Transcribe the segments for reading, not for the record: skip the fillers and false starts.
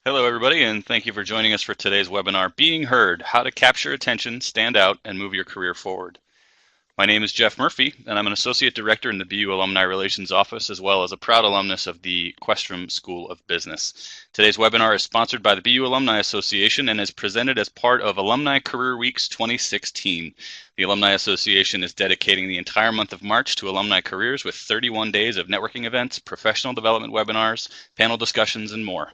Hello, everybody, and thank you for joining us for today's webinar, Being Heard, How to Capture Attention, Stand Out, and Move Your Career Forward. My name is Jeff Murphy, and I'm an Associate Director in the BU Alumni Relations Office, as well as a proud alumnus of the Questrom School of Business. Today's webinar is sponsored by the BU Alumni Association and is presented as part of Alumni Career Weeks 2016. The Alumni Association is dedicating the entire month of March to alumni careers with 31 days of networking events, professional development webinars, panel discussions, and more.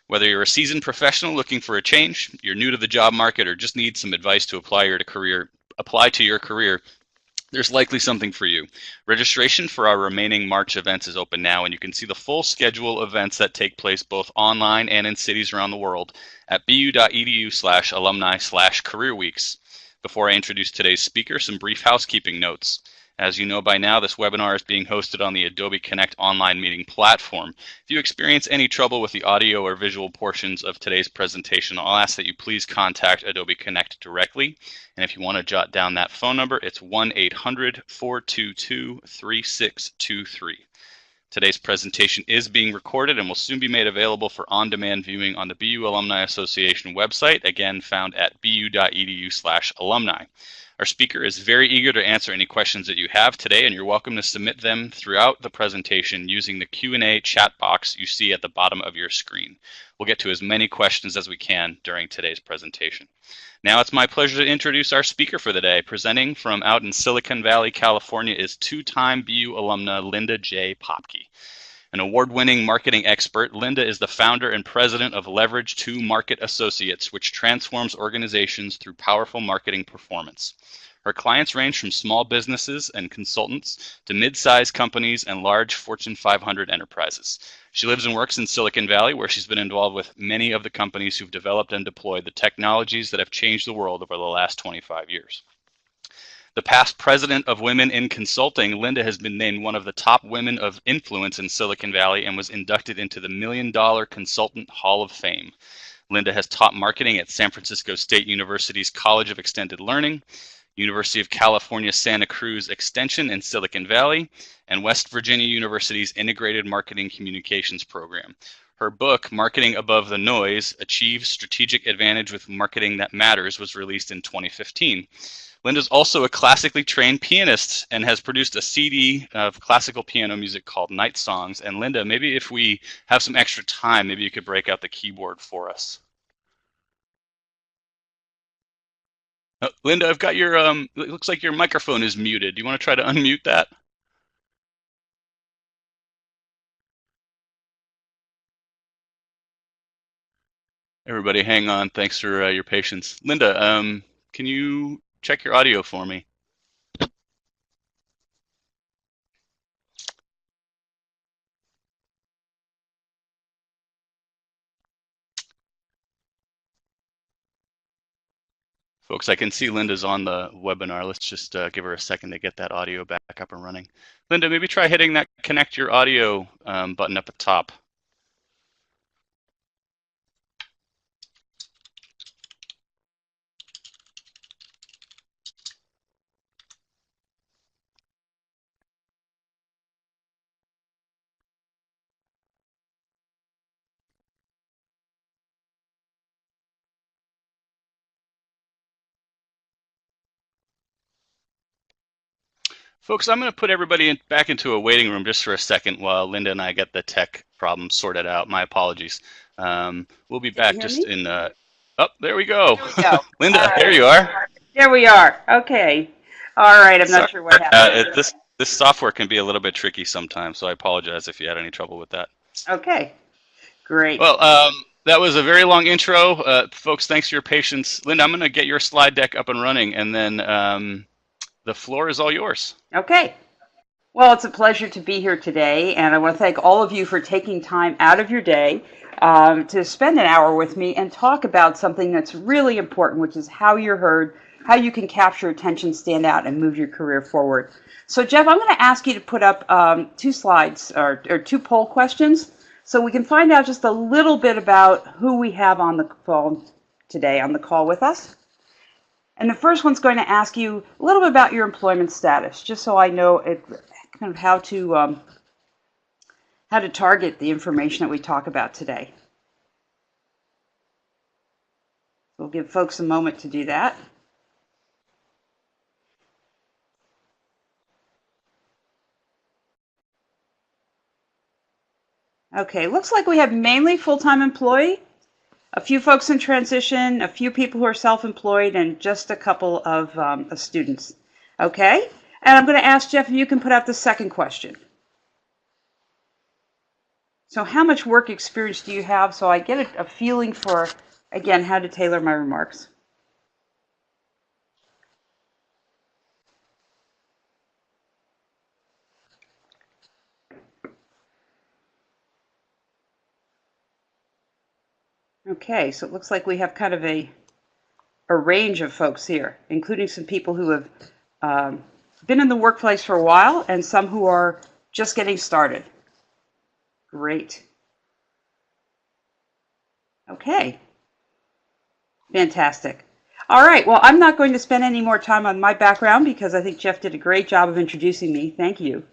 Whether you're a seasoned professional looking for a change, you're new to the job market, or just need some advice to apply to your career, there's likely something for you. Registration for our remaining March events is open now, and you can see the full schedule of events that take place both online and in cities around the world at bu.edu/alumni/careerweeks. Before I introduce today's speaker, some brief housekeeping notes. As you know by now, this webinar is being hosted on the Adobe Connect online meeting platform. If you experience any trouble with the audio or visual portions of today's presentation, I'll ask that you please contact Adobe Connect directly. And if you want to jot down that phone number, it's 1-800-422-3623. Today's presentation is being recorded and will soon be made available for on-demand viewing on the BU Alumni Association website, again found at bu.edu/alumni. Our speaker is very eager to answer any questions that you have today, and you're welcome to submit them throughout the presentation using the Q&A chat box you see at the bottom of your screen. We'll get to as many questions as we can during today's presentation. Now it's my pleasure to introduce our speaker for the day. Presenting from out in Silicon Valley, California is two-time BU alumna Linda J. Popky. An award-winning marketing expert, Linda is the founder and president of Leverage 2 Market Associates, which transforms organizations through powerful marketing performance. Her clients range from small businesses and consultants to mid-sized companies and large Fortune 500 enterprises. She lives and works in Silicon Valley, where she's been involved with many of the companies who've developed and deployed the technologies that have changed the world over the last 25 years. The past president of Women in Consulting, Linda has been named one of the top women of influence in Silicon Valley and was inducted into the $1 Million Consultant Hall of Fame. Linda has taught marketing at San Francisco State University's College of Extended Learning, University of California Santa Cruz Extension in Silicon Valley, and West Virginia University's Integrated Marketing Communications Program. Her book, Marketing Above the Noise, Achieve Strategic Advantage with Marketing That Matters, was released in 2015. Linda's also a classically trained pianist and has produced a CD of classical piano music called Night Songs. And Linda, maybe if we have some extra time, maybe you could break out the keyboard for us. Linda, I've got your, it looks like your microphone is muted. Do you want to try to unmute that? Everybody hang on. Thanks for your patience. Linda, can you check your audio for me? Folks, I can see Linda's on the webinar. Let's just give her a second to get that audio back up and running. Linda, maybe try hitting that connect your audio button up at the top. Folks, I'm going to put everybody back into a waiting room just for a second while Linda and I get the tech problem sorted out. My apologies. We'll be back just in. Oh, there we go. There we go. Linda, there you are. There we are. Okay. All right. I'm not sure what happened. This software can be a little bit tricky sometimes, so I apologize if you had any trouble with that. Okay. Great. Well, that was a very long intro. Folks, thanks for your patience. Linda, I'm going to get your slide deck up and running, and then the floor is all yours. Okay. Well, it's a pleasure to be here today, and I want to thank all of you for taking time out of your day to spend an hour with me and talk about something that's really important, which is how you're heard, how you can capture attention, stand out, and move your career forward. So, Jeff, I'm going to ask you to put up 2 slides or 2 poll questions so we can find out just a little bit about who we have on the phone today on the call with us. And the first one's going to ask you a little bit about your employment status, just so I know kind of how to target the information that we talk about today. give folks a moment to do that. Okay, looks like we have mainly full-time employee, a few folks in transition, a few people who are self-employed, and just a couple of students. Okay, and I'm going to ask Jeff if you can put out the second question. So how much work experience do you have, so I get a feeling for, again, how to tailor my remarks? Okay, so it looks like we have kind of a range of folks here, including some people who have been in the workplace for a while and some who are just getting started. Great. Okay. Fantastic. All right, well, I'm not going to spend any more time on my background because I think Jeff did a great job of introducing me. Thank you.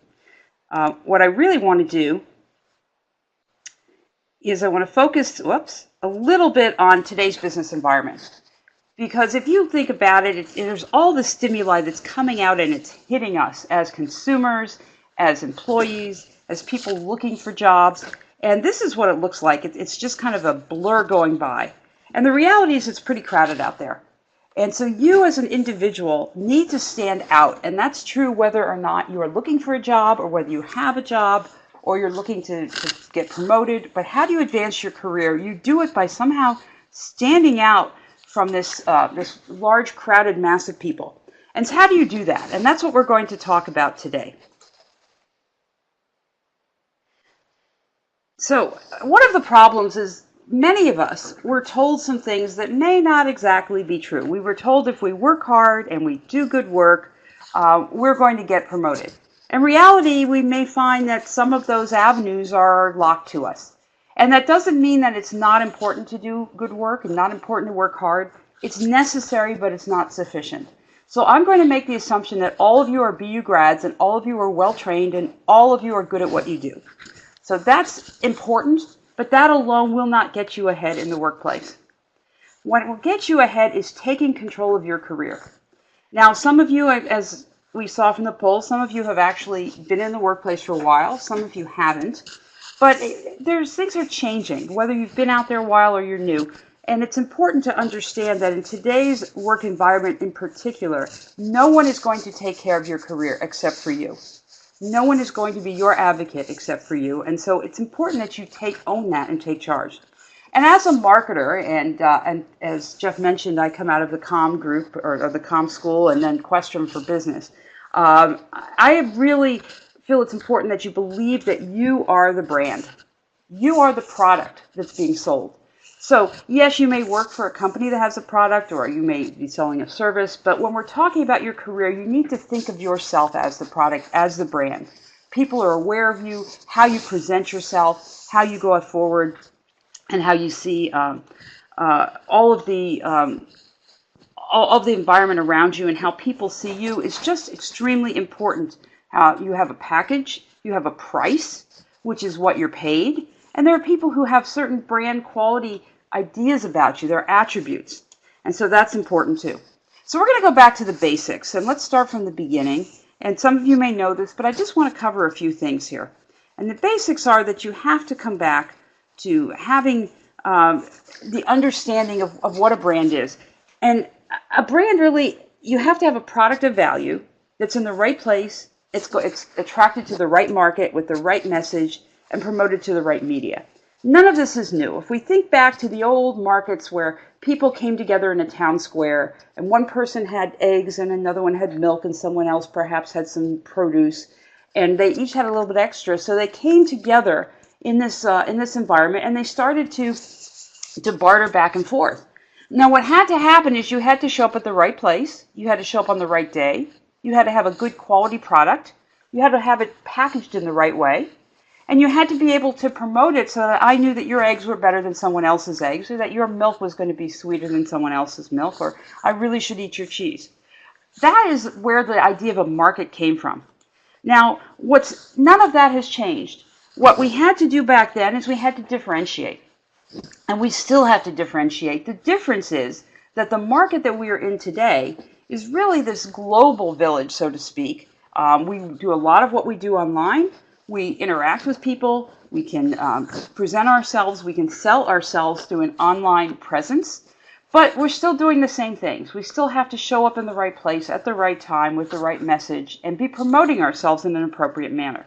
What I really want to do is I want to focus, a little bit on today's business environment. Because if you think about it, there's all the stimuli that's coming out and it's hitting us as consumers, as employees, as people looking for jobs. And this is what it looks like. It's just kind of a blur going by. And the reality is it's pretty crowded out there. And so you as an individual need to stand out. And that's true whether or not you are looking for a job or whether you have a job or you're looking to get promoted. But how do you advance your career? You do it by somehow standing out from this large, crowded mass of people. And so how do you do that? And that's what we're going to talk about today. So one of the problems is many of us were told some things that may not exactly be true. We were told if we work hard and we do good work, we're going to get promoted. In reality, we may find that some of those avenues are locked to us. And that doesn't mean that it's not important to do good work and not important to work hard. It's necessary, but it's not sufficient. So I'm going to make the assumption that all of you are BU grads and all of you are well trained and all of you are good at what you do. So that's important, but that alone will not get you ahead in the workplace. What will get you ahead is taking control of your career. Now, some of you, as we saw from the poll, some of you have actually been in the workplace for a while, some of you haven't. But things are changing, whether you've been out there a while or you're new. And it's important to understand that in today's work environment in particular, no one is going to take care of your career except for you. No one is going to be your advocate except for you. And so it's important that you own that and take charge. And as a marketer, and as Jeff mentioned, I come out of the comm group or the comm school and then Questrom for business. I really feel it's important that you believe that you are the brand. You are the product that's being sold. So yes, you may work for a company that has a product or you may be selling a service, but when we're talking about your career, you need to think of yourself as the product, as the brand. People are aware of you, how you present yourself, how you go forward, and how you see all of the environment around you and how people see you is just extremely important. You have a package, you have a price, which is what you're paid, and there are people who have certain brand quality ideas about you, their attributes, and so that's important too. So we're going to go back to the basics, and let's start from the beginning, and some of you may know this, but I just want to cover a few things here. And the basics are that you have to come back to having the understanding of what a brand is. And a brand really, you have to have a product of value that's in the right place, it's attracted to the right market with the right message, and promoted to the right media. None of this is new. If we think back to the old markets where people came together in a town square and one person had eggs and another one had milk and someone else perhaps had some produce and they each had a little bit extra, so they came together in this environment and they started to barter back and forth. Now what had to happen is you had to show up at the right place, you had to show up on the right day, you had to have a good quality product, you had to have it packaged in the right way, and you had to be able to promote it so that I knew that your eggs were better than someone else's eggs, or that your milk was going to be sweeter than someone else's milk, or I really should eat your cheese. That is where the idea of a market came from. Now, none of that has changed. What we had to do back then is we had to differentiate. And we still have to differentiate. The difference is that the market that we are in today is really this global village, so to speak. We do a lot of what we do online. We interact with people. We can present ourselves. We can sell ourselves through an online presence. But we're still doing the same things. We still have to show up in the right place at the right time with the right message and be promoting ourselves in an appropriate manner.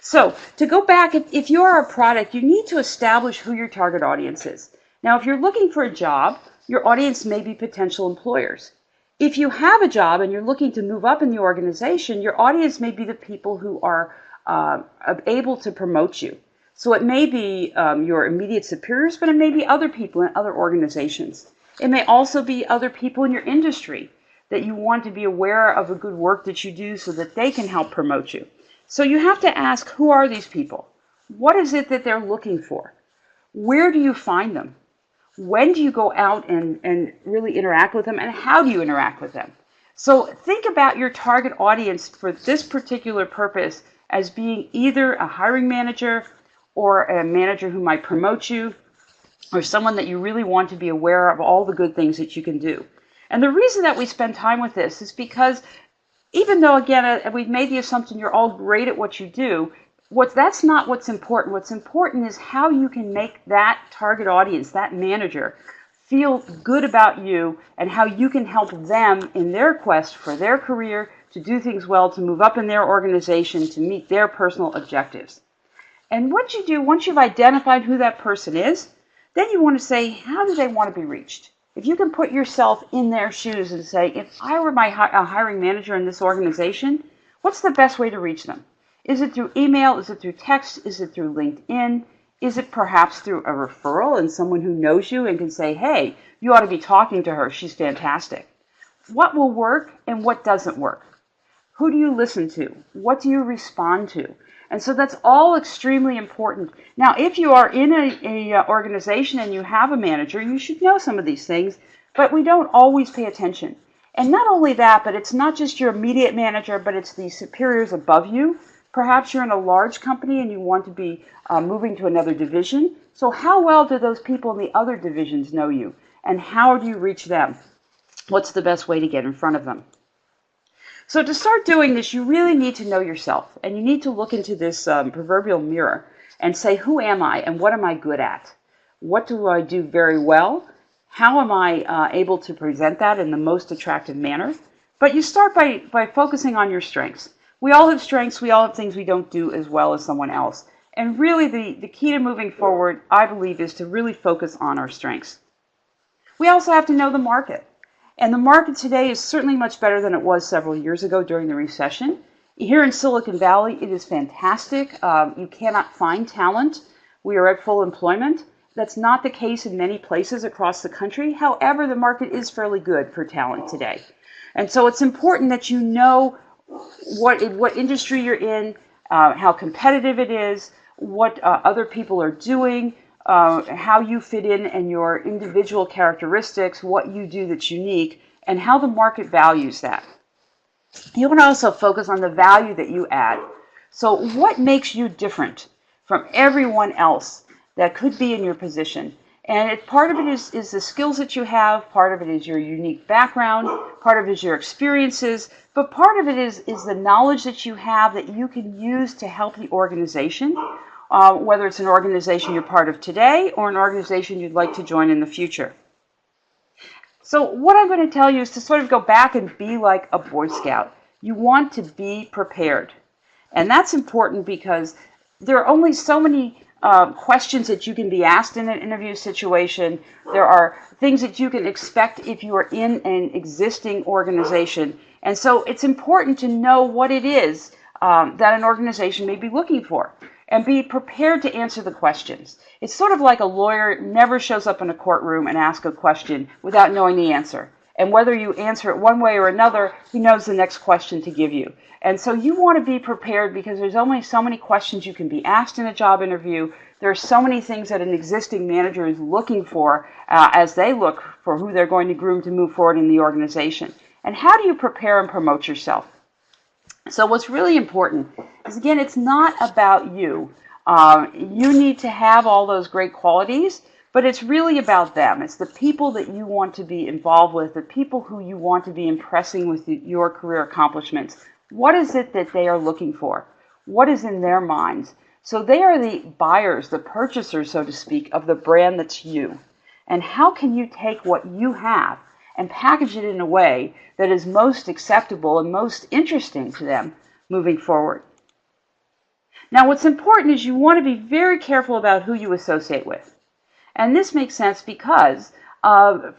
So to go back, if you are a product, you need to establish who your target audience is. Now, if you're looking for a job, your audience may be potential employers. If you have a job and you're looking to move up in the organization, your audience may be the people who are able to promote you. So it may be your immediate superiors, but it may be other people in other organizations. It may also be other people in your industry that you want to be aware of the good work that you do so that they can help promote you. So you have to ask, who are these people? What is it that they're looking for? Where do you find them? When do you go out and really interact with them? And how do you interact with them? So think about your target audience for this particular purpose as being either a hiring manager or a manager who might promote you, or someone that you really want to be aware of all the good things that you can do. And the reason that we spend time with this is because even though, again, we've made the assumption you're all great at what you do, that's not what's important. What's important is how you can make that target audience, that manager, feel good about you and how you can help them in their quest for their career, to do things well, to move up in their organization, to meet their personal objectives. And what you do, once you've identified who that person is, then you want to say, how do they want to be reached? If you can put yourself in their shoes and say, if I were a hiring manager in this organization, what's the best way to reach them? Is it through email? Is it through text? Is it through LinkedIn? Is it perhaps through a referral and someone who knows you and can say, hey, you ought to be talking to her. She's fantastic. What will work and what doesn't work? Who do you listen to? What do you respond to? And so that's all extremely important. Now, if you are in a organization and you have a manager, you should know some of these things, but we don't always pay attention. And not only that, but it's not just your immediate manager, but it's the superiors above you. Perhaps you're in a large company and you want to be moving to another division. So how well do those people in the other divisions know you? And how do you reach them? What's the best way to get in front of them? So to start doing this, you really need to know yourself, and you need to look into this proverbial mirror and say, who am I and what am I good at? What do I do very well? How am I able to present that in the most attractive manner? But you start by focusing on your strengths. We all have strengths. We all have things we don't do as well as someone else. And really the key to moving forward, I believe, is to really focus on our strengths. We also have to know the market. And the market today is certainly much better than it was several years ago during the recession. Here in Silicon Valley, it is fantastic. You cannot find talent. We are at full employment. That's not the case in many places across the country. However, the market is fairly good for talent today. And so it's important that you know what industry you're in, how competitive it is, what other people are doing, how you fit in and your individual characteristics, what you do that's unique, and how the market values that. You want to also focus on the value that you add. So what makes you different from everyone else that could be in your position? And part of it is the skills that you have, part of it is your unique background, part of it is your experiences, but part of it is the knowledge that you have that you can use to help the organization, whether it's an organization you're part of today or an organization you'd like to join in the future. So what I'm going to tell you is to sort of go back and be like a Boy Scout. You want to be prepared. And that's important because there are only so many questions that you can be asked in an interview situation. There are things that you can expect if you are in an existing organization. And so it's important to know what it is that an organization may be looking for and be prepared to answer the questions. It's sort of like a lawyer never shows up in a courtroom and asks a question without knowing the answer. And whether you answer it one way or another, he knows the next question to give you. And so you want to be prepared because there's only so many questions you can be asked in a job interview. There are so many things that an existing manager is looking for as they look for who they're going to groom to move forward in the organization. And how do you prepare and promote yourself? So what's really important is, again, it's not about you. You need to have all those great qualities, But it's really about them. It's the people that you want to be involved with, the people who you want to be impressing with your career accomplishments. What is it that they are looking for? What is in their minds? So they are the buyers, the purchasers, so to speak, of the brand that's you. And how can you take what you have and package it in a way that is most acceptable and most interesting to them moving forward? Now, what's important is you want to be very careful about who you associate with. And this makes sense because,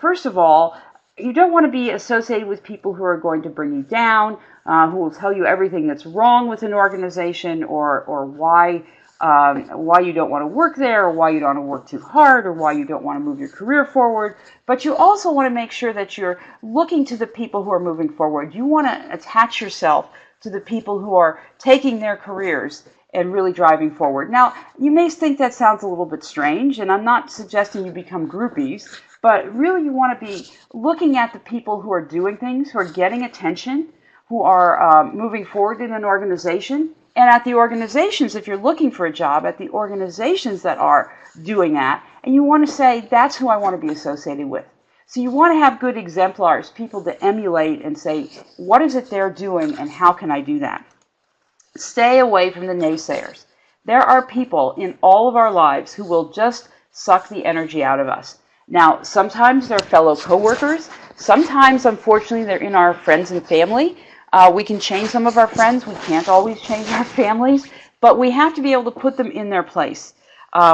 first of all, you don't want to be associated with people who are going to bring you down, who will tell you everything that's wrong with an organization, or why you don't want to work there, or why you don't want to work too hard, or why you don't want to move your career forward. But you also want to make sure that you're looking to the people who are moving forward. You want to attach yourself to the people who are taking their careers and really driving forward. Now, you may think that sounds a little bit strange, and I'm not suggesting you become groupies, but really you want to be looking at the people who are doing things, who are getting attention, who are moving forward in an organization, and at the organizations, if you're looking for a job, at the organizations that are doing that, and you want to say, that's who I want to be associated with. So you want to have good exemplars, people to emulate and say, what is it they're doing and how can I do that? Stay away from the naysayers. There are people in all of our lives who will just suck the energy out of us. Now, sometimes they're fellow coworkers. Sometimes, unfortunately, they're in our friends and family. We can change some of our friends. We can't always change our families, but we have to be able to put them in their place.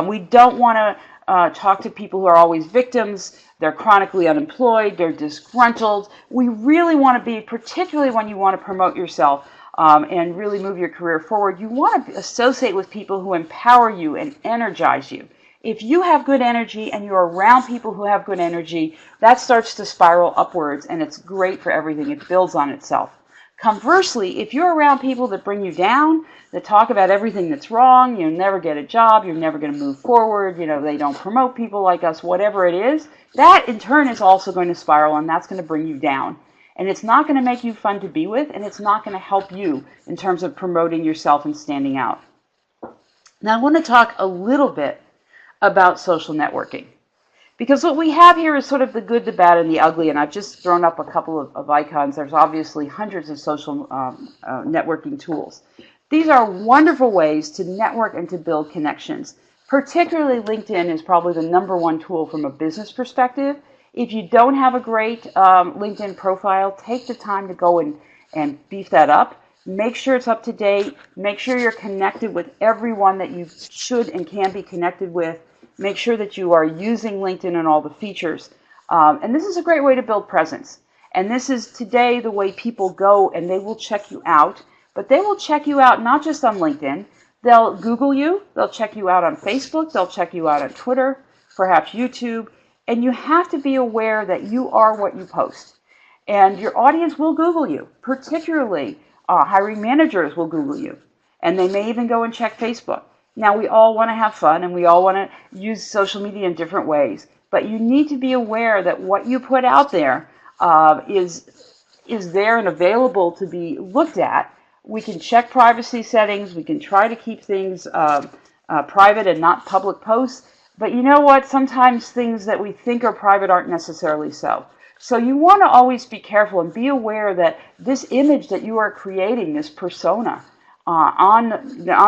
We don't want to talk to people who are always victims. They're chronically unemployed. They're disgruntled. We really want to be, particularly when you want to promote yourself, and really move your career forward, you want to associate with people who empower you and energize you. If you have good energy and you're around people who have good energy, that starts to spiral upwards, and it's great for everything. It builds on itself. Conversely, if you're around people that bring you down, that talk about everything that's wrong, you'll never get a job, you're never going to move forward, they don't promote people like us, whatever it is, that in turn is also going to spiral, and that's going to bring you down. And it's not going to make you fun to be with, and it's not going to help you in terms of promoting yourself and standing out. Now, I want to talk a little bit about social networking, because what we have here is sort of the good, the bad, and the ugly, and I've just thrown up a couple of icons. There's obviously hundreds of social networking tools. These are wonderful ways to network and to build connections. Particularly LinkedIn is probably the #1 tool from a business perspective. If you don't have a great LinkedIn profile, take the time to go and beef that up. Make sure it's up to date. Make sure you're connected with everyone that you should and can be connected with. Make sure that you are using LinkedIn and all the features. And this is a great way to build presence. And this is today the way people go, and they will check you out. But they will check you out not just on LinkedIn. They'll Google you. They'll check you out on Facebook. They'll check you out on Twitter, perhaps YouTube. And you have to be aware that you are what you post. And your audience will Google you. Particularly, hiring managers will Google you. And they may even go and check Facebook. Now, we all want to have fun, and we all want to use social media in different ways. But you need to be aware that what you put out there is there and available to be looked at. We can check privacy settings. We can try to keep things private and not public posts. But you know what? Sometimes things that we think are private aren't necessarily so. So you want to always be careful and be aware that this image that you are creating, this persona on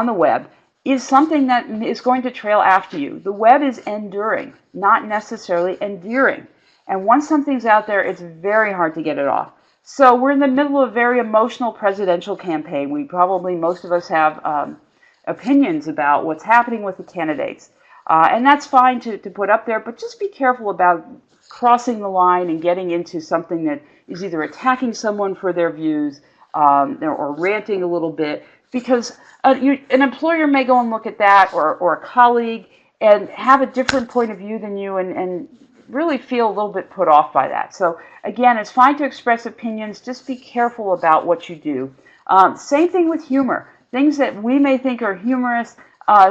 the web, is something that is going to trail after you. The web is enduring, not necessarily endearing. And once something's out there, it's very hard to get it off. So we're in the middle of a very emotional presidential campaign. Most of us have opinions about what's happening with the candidates. And that's fine to put up there, but just be careful about crossing the line and getting into something that is either attacking someone for their views or ranting a little bit, because an employer may go and look at that, or a colleague, and have a different point of view than you and really feel a little bit put off by that. So again, it's fine to express opinions. Just be careful about what you do. Same thing with humor. Things that we may think are humorous,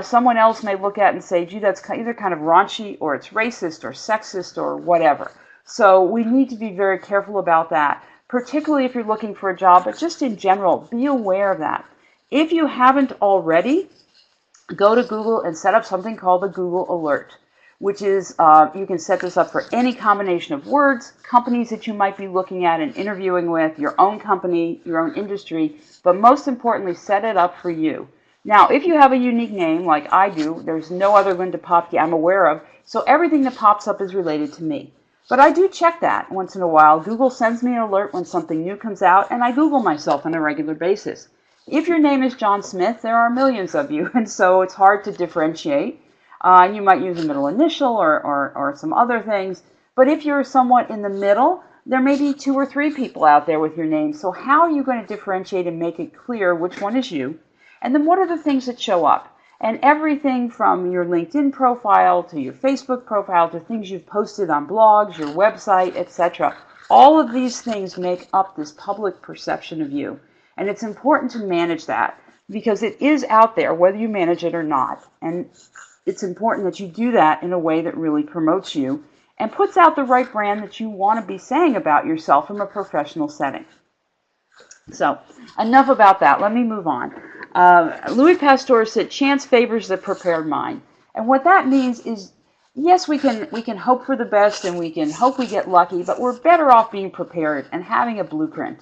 someone else may look at and say, gee, that's either kind of raunchy, or it's racist or sexist or whatever. So we need to be very careful about that, particularly if you're looking for a job, but just in general, be aware of that. If you haven't already, go to Google and set up something called the Google Alert, which is you can set this up for any combination of words, companies that you might be looking at and interviewing with, your own company, your own industry, but most importantly, set it up for you. Now, if you have a unique name like I do, there's no other Linda Popky I'm aware of, so everything that pops up is related to me. But I do check that once in a while. Google sends me an alert when something new comes out, and I Google myself on a regular basis. If your name is John Smith, there are millions of you, and so it's hard to differentiate. You might use a middle initial or some other things, but if you're somewhat in the middle, there may be 2 or 3 people out there with your name. So how are you going to differentiate and make it clear which one is you? And then what are the things that show up? And everything from your LinkedIn profile to your Facebook profile to things you've posted on blogs, your website, etc. All of these things make up this public perception of you. And it's important to manage that because it is out there whether you manage it or not. And it's important that you do that in a way that really promotes you and puts out the right brand that you want to be saying about yourself from a professional setting. So enough about that. Let me move on. Louis Pasteur said, chance favors the prepared mind. And what that means is, yes, we can hope for the best and we can hope we get lucky, but we're better off being prepared and having a blueprint.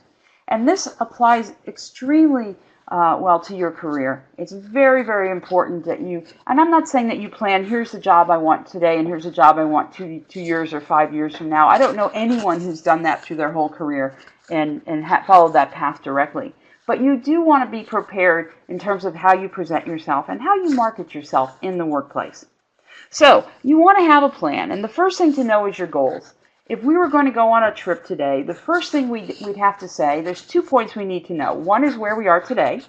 And this applies extremely well to your career. It's very, very important that you, and I'm not saying that you plan, here's the job I want today and here's the job I want 2 years or 5 years from now. I don't know anyone who's done that through their whole career and followed that path directly. But you do want to be prepared in terms of how you present yourself and how you market yourself in the workplace. So you want to have a plan, and the first thing to know is your goals. If we were going to go on a trip today, the first thing we'd have to say, there's 2 points we need to know. One is where we are today,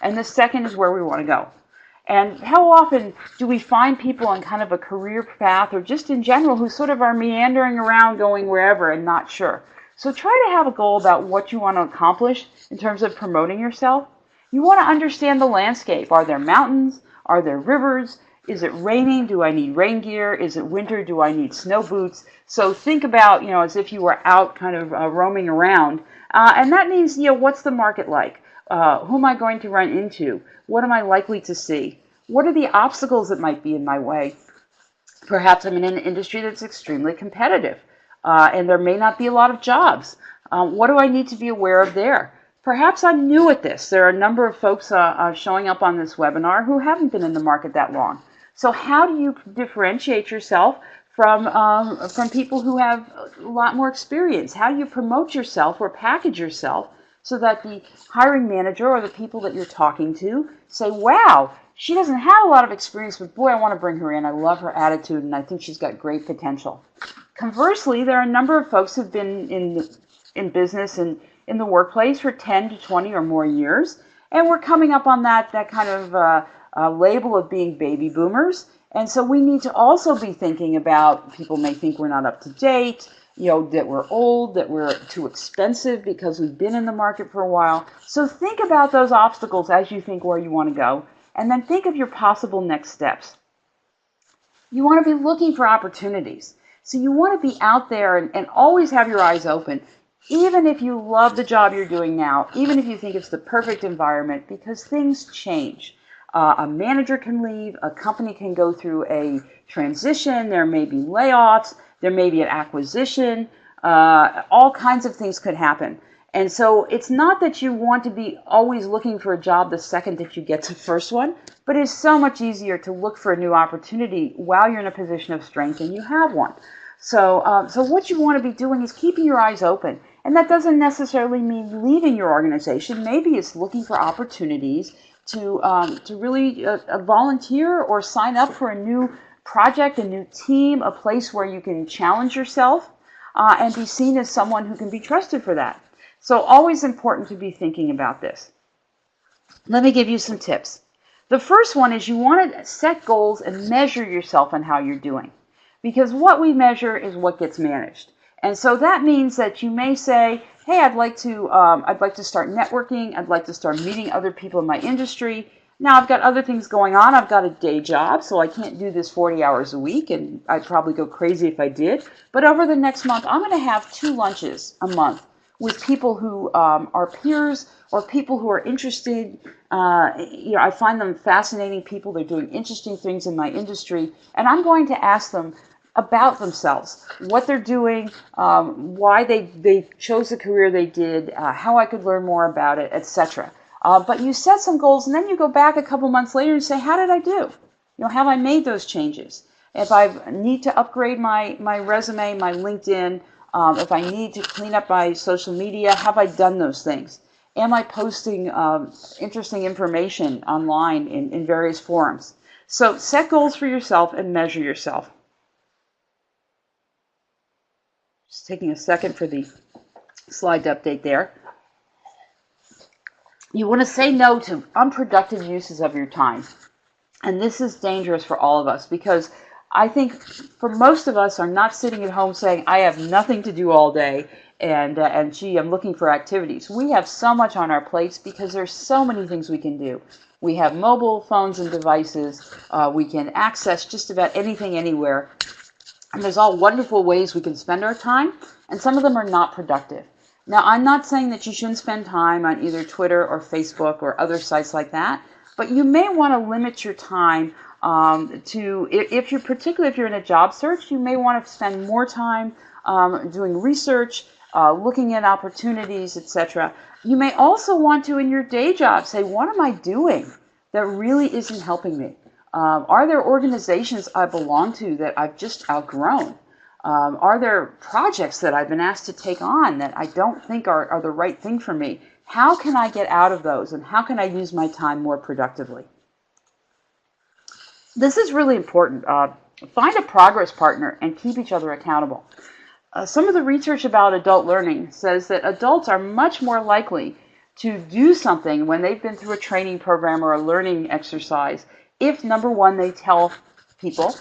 and the second is where we want to go. And how often do we find people on kind of a career path or just in general who sort of are meandering around going wherever and not sure? So try to have a goal about what you want to accomplish in terms of promoting yourself. You want to understand the landscape. Are there mountains? Are there rivers? Is it raining? Do I need rain gear? Is it winter? Do I need snow boots? So think about, as if you were out kind of roaming around. And that means, what's the market like? Who am I going to run into? What am I likely to see? What are the obstacles that might be in my way? Perhaps I'm in an industry that's extremely competitive. And there may not be a lot of jobs. What do I need to be aware of there? Perhaps I'm new at this. There are a number of folks showing up on this webinar who haven't been in the market that long. So how do you differentiate yourself from people who have a lot more experience? How do you promote yourself or package yourself so that the hiring manager or the people that you're talking to say, wow, she doesn't have a lot of experience, but boy, I want to bring her in. I love her attitude, and I think she's got great potential. Conversely, there are a number of folks who've been in business and in the workplace for 10 to 20 or more years, and we're coming up on that kind of label of being baby boomers. And so we need to also be thinking about, people may think we're not up to date, that we're old, that we're too expensive because we've been in the market for a while. So think about those obstacles as you think where you want to go, and then think of your possible next steps. You want to be looking for opportunities. So you want to be out there and always have your eyes open, even if you love the job you're doing now, even if you think it's the perfect environment, because things change. A manager can leave, a company can go through a transition, there may be layoffs, there may be an acquisition, all kinds of things could happen. And so it's not that you want to be always looking for a job the second that you get to the first one, but it's so much easier to look for a new opportunity while you're in a position of strength and you have one. So what you want to be doing is keeping your eyes open. And that doesn't necessarily mean leaving your organization. Maybe it's looking for opportunities to really volunteer or sign up for a new project, a new team, a place where you can challenge yourself and be seen as someone who can be trusted for that. So always important to be thinking about this. Let me give you some tips. The first one is you want to set goals and measure yourself on how you're doing. Because what we measure is what gets managed. And so that means that you may say, hey, I'd like to start networking. I'd like to start meeting other people in my industry. Now I've got other things going on. I've got a day job, so I can't do this 40 hours a week, and I'd probably go crazy if I did. But over the next month, I'm going to have 2 lunches a month with people who are peers or people who are interested. I find them fascinating people. They're doing interesting things in my industry, and I'm going to ask them about themselves, what they're doing, why they chose the career they did, how I could learn more about it, etc. But you set some goals, and then you go back a couple months later and say, how did I do? Have I made those changes? If I need to upgrade my resume, my LinkedIn, if I need to clean up my social media, have I done those things? Am I posting interesting information online in various forums? So set goals for yourself and measure yourself. Just taking a second for the slide to update there. You want to say no to unproductive uses of your time. And this is dangerous for all of us because I think for most of us are not sitting at home saying, I have nothing to do all day and gee, I'm looking for activities. We have so much on our plates because there's so many things we can do. We have mobile phones and devices. We can access just about anything anywhere. And there's all wonderful ways we can spend our time, and some of them are not productive. Now, I'm not saying that you shouldn't spend time on either Twitter or Facebook or other sites like that, but you may want to limit your time to, particularly if you're in a job search, you may want to spend more time doing research, looking at opportunities, etc. You may also want to, in your day job, say, what am I doing that really isn't helping me? Are there organizations I belong to that I've just outgrown? Are there projects that I've been asked to take on that I don't think are the right thing for me? How can I get out of those, and how can I use my time more productively? This is really important. Find a progress partner and keep each other accountable. Some of the research about adult learning says that adults are much more likely to do something when they've been through a training program or a learning exercise if, number one, they tell people,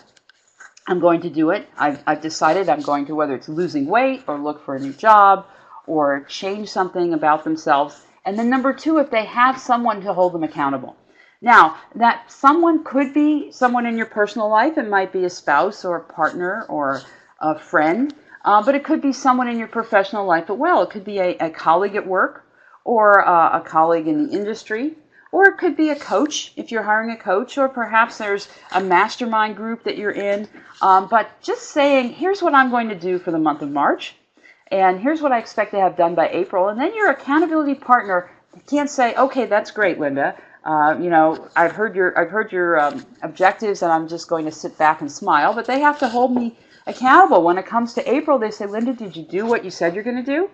I'm going to do it. I've decided I'm going to, whether it's losing weight or look for a new job or change something about themselves. And then number two, if they have someone to hold them accountable. Now, that someone could be someone in your personal life. It might be a spouse or a partner or a friend, but it could be someone in your professional life as well. It could be a colleague at work or a colleague in the industry. Or it could be a coach if you're hiring a coach, or perhaps there's a mastermind group that you're in. But just saying, here's what I'm going to do for the month of March, and here's what I expect to have done by April. And then your accountability partner can't say, okay, that's great, Linda. I've heard your objectives, and I'm just going to sit back and smile. But they have to hold me accountable. When it comes to April, they say, Linda, did you do what you said you're going to do?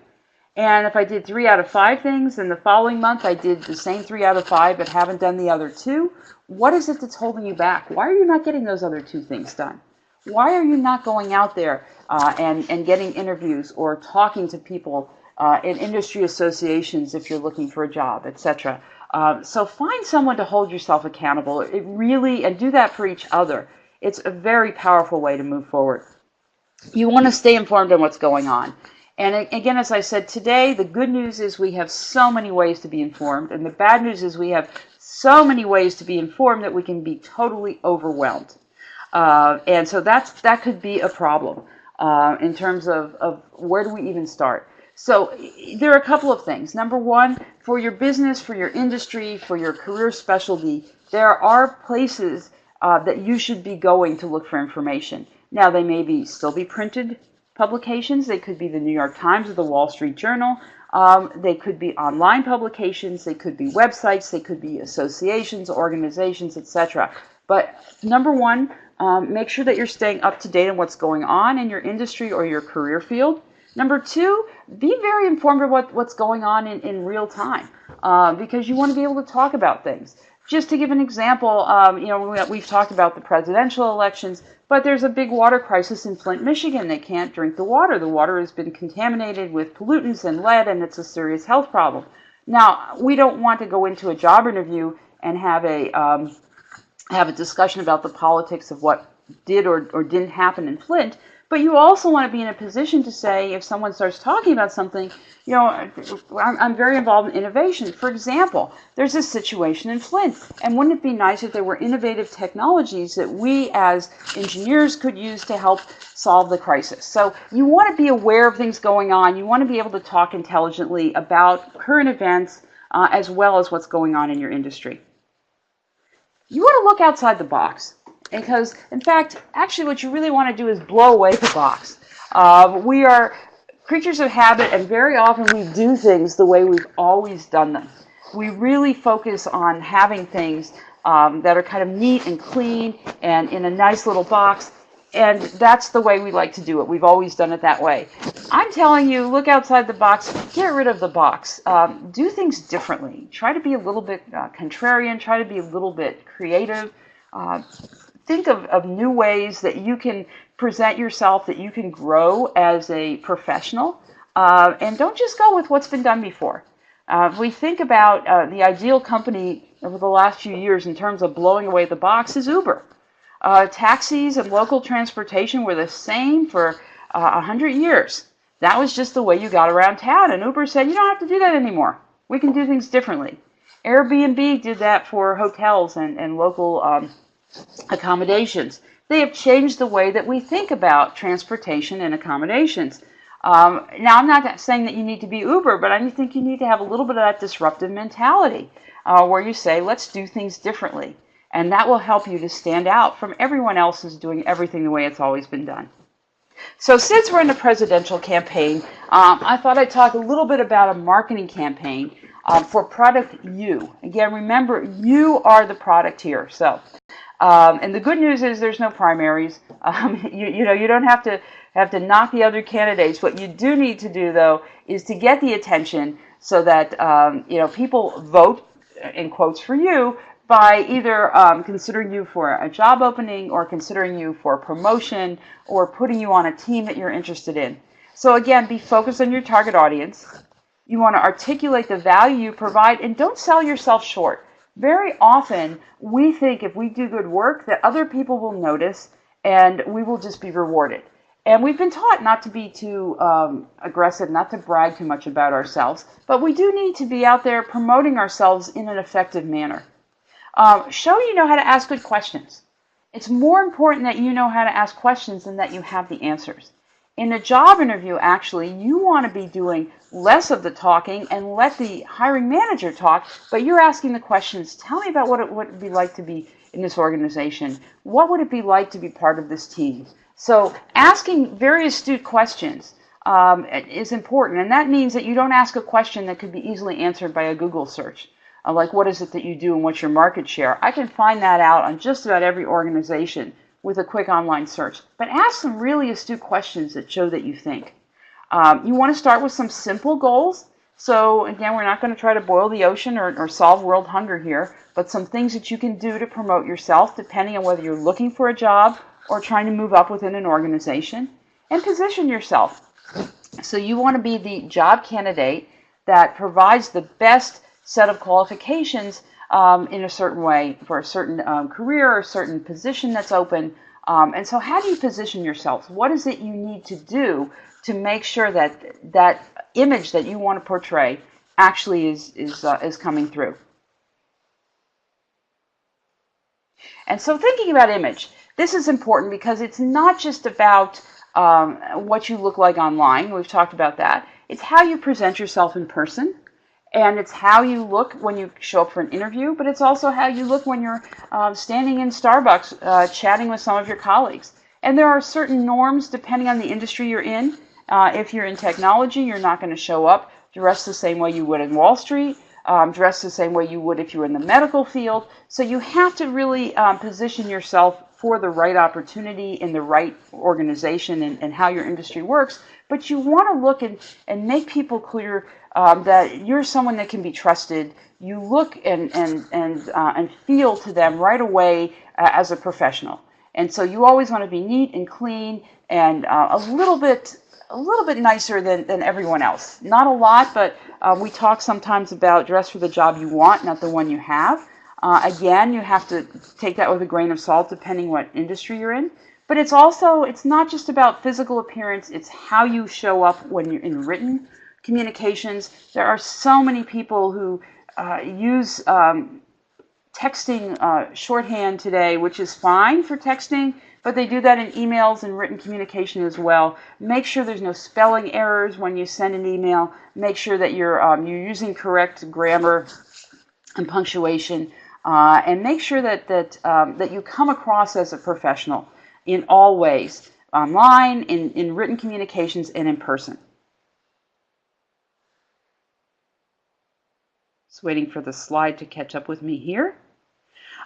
And if I did 3 out of 5 things, and the following month I did the same 3 out of 5 but haven't done the other 2, what is it that's holding you back? Why are you not getting those other 2 things done? Why are you not going out there and getting interviews or talking to people in industry associations if you're looking for a job, etc.? So find someone to hold yourself accountable. And do that for each other. It's a very powerful way to move forward. You want to stay informed on what's going on. And again, as I said today, the good news is we have so many ways to be informed, and the bad news is we have so many ways to be informed that we can be totally overwhelmed. And so that could be a problem in terms of where do we even start. So there are a couple of things. Number one, for your business, for your industry, for your career specialty, there are places that you should be going to look for information. Now, they may still be printed publications. They could be the New York Times or the Wall Street Journal. They could be online publications. They could be websites. They could be associations, organizations, etc. But number one, make sure that you're staying up to date on what's going on in your industry or your career field. Number two, be very informed about what's going on in real time because you want to be able to talk about things. Just to give an example, we've talked about the presidential elections, but there's a big water crisis in Flint, Michigan. They can't drink the water. The water has been contaminated with pollutants and lead, and it's a serious health problem. Now, we don't want to go into a job interview and have a discussion about the politics of what did or didn't happen in Flint, But you also want to be in a position to say, if someone starts talking about something, I'm very involved in innovation. For example, there's this situation in Flint, and wouldn't it be nice if there were innovative technologies that we as engineers could use to help solve the crisis? So you want to be aware of things going on. You want to be able to talk intelligently about current events as well as what's going on in your industry. You want to look outside the box. Because, in fact, actually what you really want to do is blow away the box. We are creatures of habit, and very often we do things the way we've always done them. We really focus on having things that are kind of neat and clean and in a nice little box, and that's the way we like to do it. We've always done it that way. I'm telling you, look outside the box, get rid of the box, do things differently. Try to be a little bit contrarian, try to be a little bit creative. Think of new ways that you can present yourself, that you can grow as a professional, and don't just go with what's been done before. If we think about the ideal company over the last few years in terms of blowing away the box is Uber. Taxis and local transportation were the same for 100 years. That was just the way you got around town, and Uber said, you don't have to do that anymore. We can do things differently. Airbnb did that for hotels and local accommodations. They have changed the way that we think about transportation and accommodations. Now, I'm not saying that you need to be Uber, but I think you need to have a little bit of that disruptive mentality where you say, let's do things differently. And that will help you to stand out from everyone else who's doing everything the way it's always been done. So since we're in a presidential campaign, I thought I'd talk a little bit about a marketing campaign for product you. Again, remember, you are the product here. So. And the good news is there's no primaries. You don't have to knock the other candidates. What you do need to do, though, is to get the attention so that people vote, in quotes, for you by either considering you for a job opening or considering you for a promotion or putting you on a team that you're interested in. So again, be focused on your target audience. You want to articulate the value you provide, and don't sell yourself short. Very often, we think if we do good work that other people will notice and we will just be rewarded. And we've been taught not to be too aggressive, not to brag too much about ourselves, but we do need to be out there promoting ourselves in an effective manner. Show you know how to ask good questions. It's more important that you know how to ask questions than that you have the answers. In a job interview, actually, you want to be doing less of the talking and let the hiring manager talk, but you're asking the questions. Tell me about what it would be like to be in this organization. What would it be like to be part of this team? So asking very astute questions is important, and that means that you don't ask a question that could be easily answered by a Google search, like what is it that you do and what's your market share. I can find that out on just about every organization with a quick online search. But ask some really astute questions that show that you think. You want to start with some simple goals. So again, we're not going to try to boil the ocean or solve world hunger here, but some things that you can do to promote yourself, depending on whether you're looking for a job or trying to move up within an organization. And position yourself. So you want to be the job candidate that provides the best set of qualifications in a certain way for a certain career or a certain position that's open. And so how do you position yourself? What is it you need to do to make sure that that image that you want to portray actually is coming through? And so thinking about image, this is important because it's not just about what you look like online. We've talked about that. It's how you present yourself in person. And it's how you look when you show up for an interview, but it's also how you look when you're standing in Starbucks chatting with some of your colleagues. And there are certain norms depending on the industry you're in. If you're in technology, you're not going to show up dressed the same way you would in Wall Street, dressed the same way you would if you were in the medical field. So you have to really position yourself for the right opportunity in the right organization and how your industry works. But you want to look and make people clear that you're someone that can be trusted. You look and feel to them right away as a professional. And so you always want to be neat and clean and a little bit nicer than everyone else. Not a lot, but we talk sometimes about dress for the job you want, not the one you have. Again, you have to take that with a grain of salt depending what industry you're in. But it's not just about physical appearance, it's how you show up when you're in written communications. There are so many people who use texting shorthand today, which is fine for texting, but they do that in emails and written communication as well. Make sure there's no spelling errors when you send an email. Make sure that you're using correct grammar and punctuation, and make sure that you come across as a professional in all ways, online, in written communications, and in person. Just waiting for the slide to catch up with me here.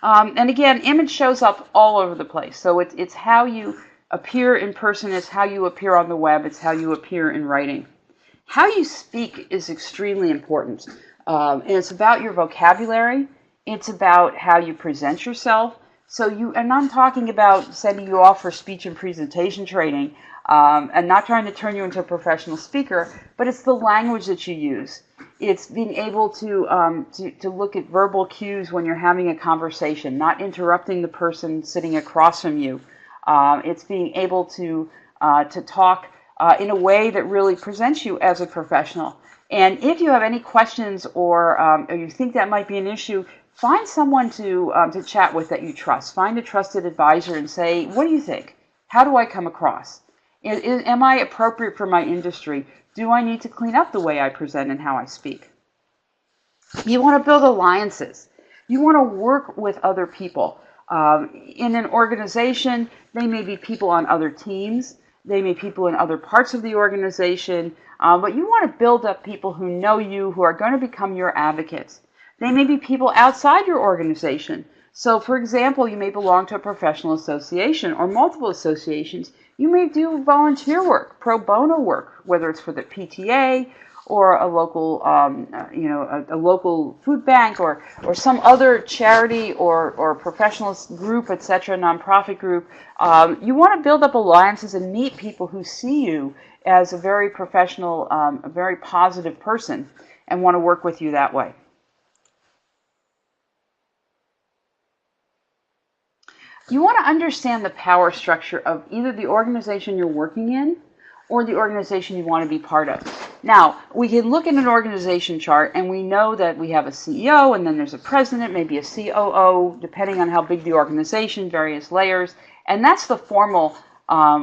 And again, image shows up all over the place. So it's how you appear in person, it's how you appear on the web, it's how you appear in writing. How you speak is extremely important. And it's about your vocabulary. It's about how you present yourself. And I'm talking about sending you off for speech and presentation training, and not trying to turn you into a professional speaker, but it's the language that you use. It's being able to look at verbal cues when you're having a conversation, not interrupting the person sitting across from you. It's being able to talk in a way that really presents you as a professional. And if you have any questions or you think that might be an issue, find someone to chat with that you trust. Find a trusted advisor and say, what do you think? How do I come across? Am I appropriate for my industry? Do I need to clean up the way I present and how I speak? You want to build alliances. You want to work with other people. In an organization, they may be people on other teams. They may be people in other parts of the organization. But you want to build up people who know you, who are going to become your advocates. They may be people outside your organization. So, for example, you may belong to a professional association or multiple associations. You may do volunteer work, pro bono work, whether it's for the PTA or a local, a local food bank or some other charity or professional group, etc., nonprofit group. You want to build up alliances and meet people who see you as a very professional, a very positive person, and want to work with you that way. You want to understand the power structure of either the organization you're working in or the organization you want to be part of. Now, we can look at an organization chart and we know that we have a CEO and then there's a president, maybe a COO, depending on how big the organization, various layers, and that's the formal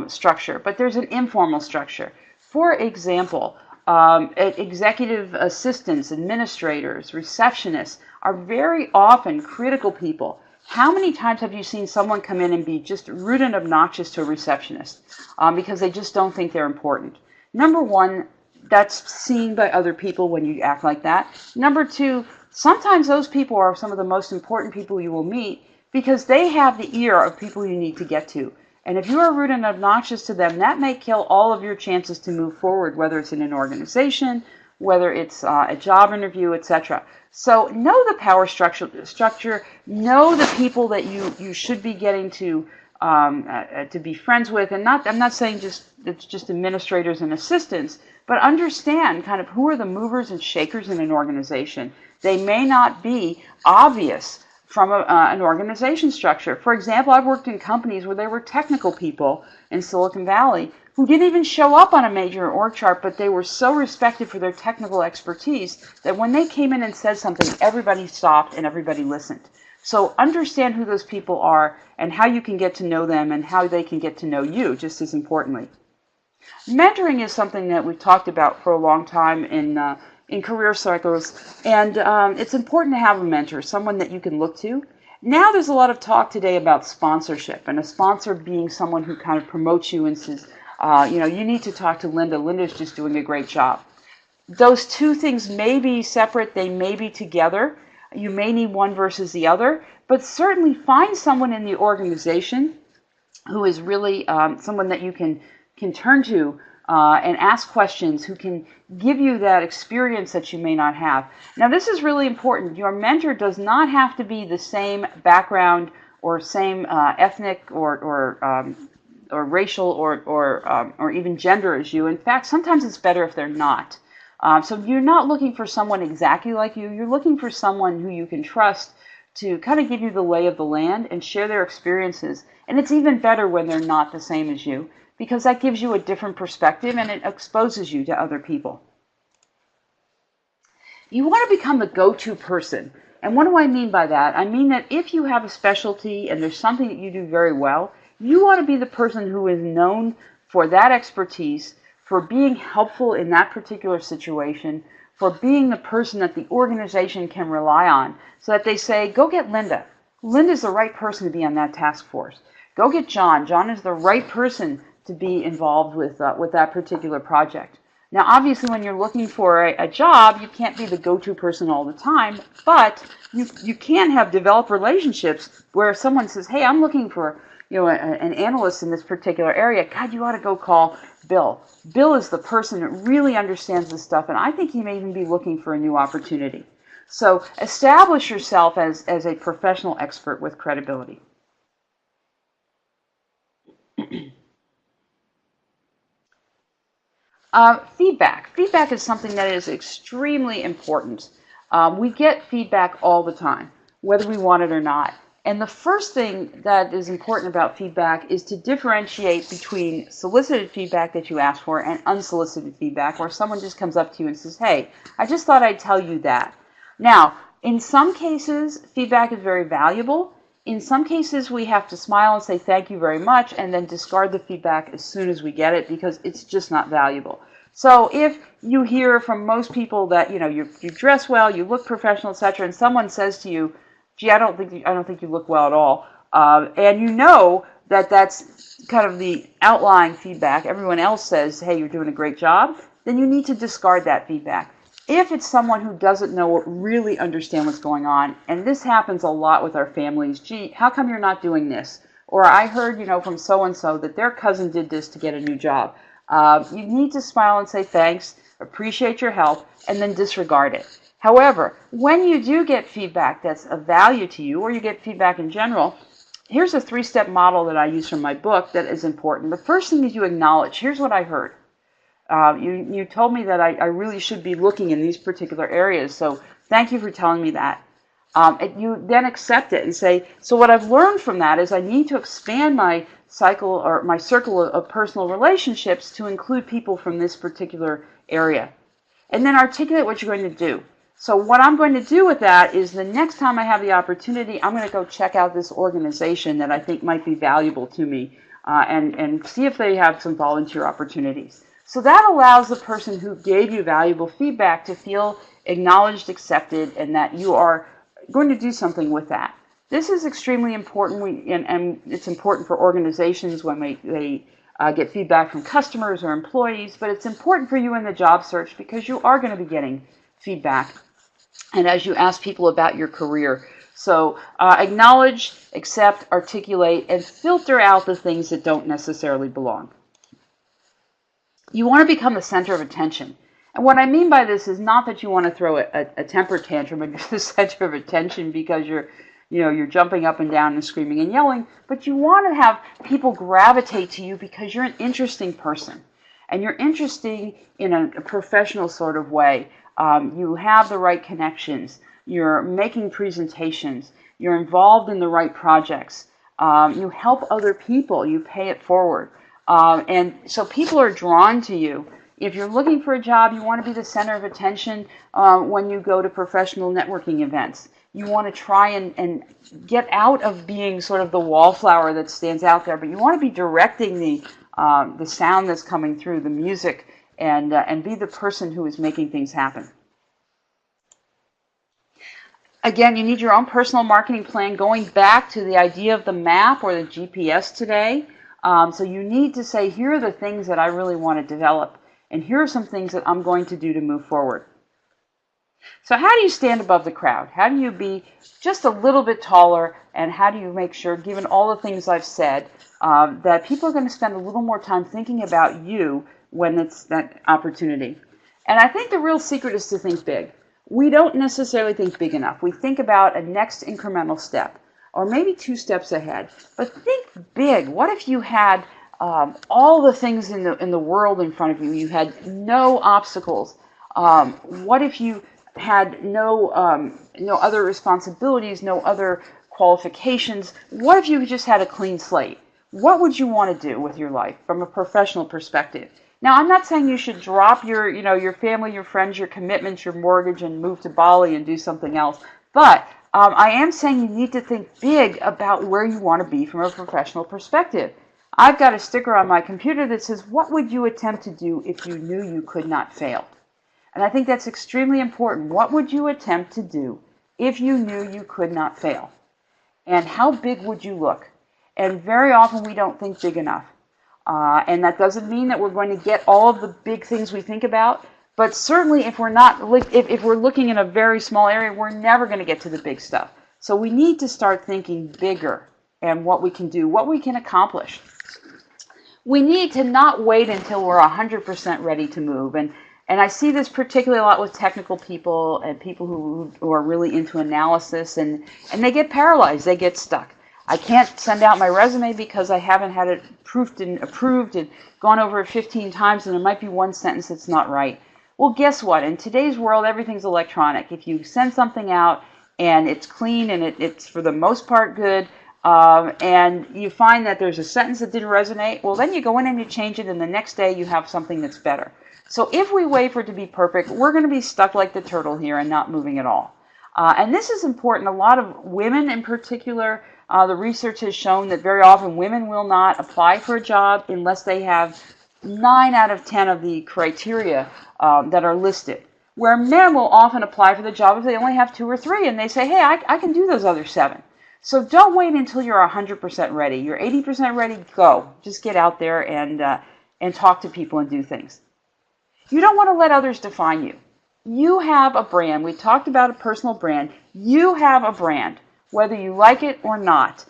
structure. But there's an informal structure. For example, executive assistants, administrators, receptionists are very often critical people. How many times have you seen someone come in and be just rude and obnoxious to a receptionist because they just don't think they're important? Number one, that's seen by other people when you act like that. Number two, sometimes those people are some of the most important people you will meet because they have the ear of people you need to get to. And if you are rude and obnoxious to them, that may kill all of your chances to move forward, whether it's in an organization, whether it's a job interview, etc. So know the power structure, know the people that you should be getting to be friends with, and I'm not saying it's just administrators and assistants, but understand kind of who are the movers and shakers in an organization. They may not be obvious from an organization structure. For example, I've worked in companies where there were technical people in Silicon Valley who didn't even show up on a major org chart, but they were so respected for their technical expertise that when they came in and said something, everybody stopped and everybody listened. So understand who those people are and how you can get to know them and how they can get to know you, just as importantly. Mentoring is something that we've talked about for a long time in career cycles, and it's important to have a mentor, someone that you can look to. Now there's a lot of talk today about sponsorship, and a sponsor being someone who kind of promotes you and says, you need to talk to Linda. Linda's just doing a great job. Those two things may be separate. They may be together. You may need one versus the other, but certainly find someone in the organization who is really someone that you can turn to and ask questions, who can give you that experience that you may not have. Now, this is really important. Your mentor does not have to be the same background or same ethnic or racial or even gender as you. In fact, sometimes it's better if they're not. So you're not looking for someone exactly like you. You're looking for someone who you can trust to kind of give you the lay of the land and share their experiences. And it's even better when they're not the same as you, because that gives you a different perspective and it exposes you to other people. You want to become the go-to person. And what do I mean by that? I mean that if you have a specialty and there's something that you do very well, you want to be the person who is known for that expertise, for being helpful in that particular situation, for being the person that the organization can rely on, so that they say, go get Linda. Linda's the right person to be on that task force. Go get John. John is the right person to be involved with that particular project. Now, obviously, when you're looking for a job, you can't be the go-to person all the time, but you can have developed relationships where someone says, hey, I'm looking for an analyst in this particular area. God, you ought to go call Bill. Bill is the person that really understands this stuff, and I think he may even be looking for a new opportunity. So establish yourself as a professional expert with credibility. Feedback. Feedback is something that is extremely important. We get feedback all the time, whether we want it or not. And the first thing that is important about feedback is to differentiate between solicited feedback that you ask for and unsolicited feedback, where someone just comes up to you and says, hey, I just thought I'd tell you that. Now, in some cases, feedback is very valuable. In some cases, we have to smile and say thank you very much and then discard the feedback as soon as we get it because it's just not valuable. So if you hear from most people that you dress well, you look professional, etc., and someone says to you, gee, I don't think you look well at all, and you know that that's kind of the outlying feedback, everyone else says, hey, you're doing a great job, then you need to discard that feedback. If it's someone who doesn't know or really understand what's going on, and this happens a lot with our families, gee, how come you're not doing this? Or I heard, from so-and-so that their cousin did this to get a new job. You need to smile and say thanks, appreciate your help, and then disregard it. However, when you do get feedback that's of value to you, or you get feedback in general, here's a 3-step model that I use from my book that is important. The first thing is you acknowledge, here's what I heard. You told me that I really should be looking in these particular areas, so thank you for telling me that. You then accept it and say, so what I've learned from that is I need to expand my cycle or my circle of personal relationships to include people from this particular area. And then articulate what you're going to do. So what I'm going to do with that is the next time I have the opportunity, I'm going to go check out this organization that I think might be valuable to me and see if they have some volunteer opportunities. So that allows the person who gave you valuable feedback to feel acknowledged, accepted, and that you are going to do something with that. This is extremely important, and it's important for organizations when they get feedback from customers or employees, but it's important for you in the job search because you are going to be getting feedback and as you ask people about your career. So acknowledge, accept, articulate, and filter out the things that don't necessarily belong. You want to become the center of attention. And what I mean by this is not that you want to throw a temper tantrum and you're the center of attention because you're jumping up and down and screaming and yelling, but you want to have people gravitate to you because you're an interesting person. And you're interesting in a professional sort of way. You have the right connections. You're making presentations. You're involved in the right projects. You help other people. You pay it forward. And so people are drawn to you. If you're looking for a job, you want to be the center of attention when you go to professional networking events. You want to try and get out of being sort of the wallflower that stands out there, but you want to be directing the sound that's coming through, the music, and be the person who is making things happen. Again, you need your own personal marketing plan, going back to the idea of the map or the GPS today. So you need to say, here are the things that I really want to develop, and here are some things that I'm going to do to move forward. So how do you stand above the crowd? How do you be just a little bit taller, and how do you make sure, given all the things I've said, that people are going to spend a little more time thinking about you when it's that opportunity? And I think the real secret is to think big. We don't necessarily think big enough. We think about a next incremental step, or maybe 2 steps ahead. But think big. What if you had all the things in the world in front of you? You had no obstacles. What if you had no other responsibilities, no other qualifications, what if you just had a clean slate? What would you want to do with your life from a professional perspective? Now, I'm not saying you should drop your family, your friends, your commitments, your mortgage, and move to Bali and do something else. But I am saying you need to think big about where you want to be from a professional perspective. I've got a sticker on my computer that says, what would you attempt to do if you knew you could not fail? And I think that's extremely important. What would you attempt to do if you knew you could not fail? And how big would you look? And very often we don't think big enough. And that doesn't mean that we're going to get all of the big things we think about. But certainly if we're not, if we're looking in a very small area, we're never going to get to the big stuff. So we need to start thinking bigger and what we can do, what we can accomplish. We need to not wait until we're 100% ready to move. And I see this particularly a lot with technical people and people who are really into analysis, and they get paralyzed, they get stuck. I can't send out my resume because I haven't had it proofed and approved and gone over it 15 times, and there might be one sentence that's not right. Well, guess what? In today's world, everything's electronic. If you send something out and it's clean and it's for the most part good, and you find that there's a sentence that didn't resonate, well, then you go in and you change it, and the next day you have something that's better. So if we wait for it to be perfect, we're going to be stuck like the turtle here and not moving at all. And this is important. A lot of women in particular, the research has shown that very often women will not apply for a job unless they have 9 out of 10 of the criteria that are listed. Where men will often apply for the job if they only have 2 or 3, and they say, hey, I can do those other 7. So don't wait until you're 100% ready. You're 80% ready, go. Just get out there and talk to people and do things. You don't want to let others define you. You have a brand. We talked about a personal brand. You have a brand, whether you like it or not.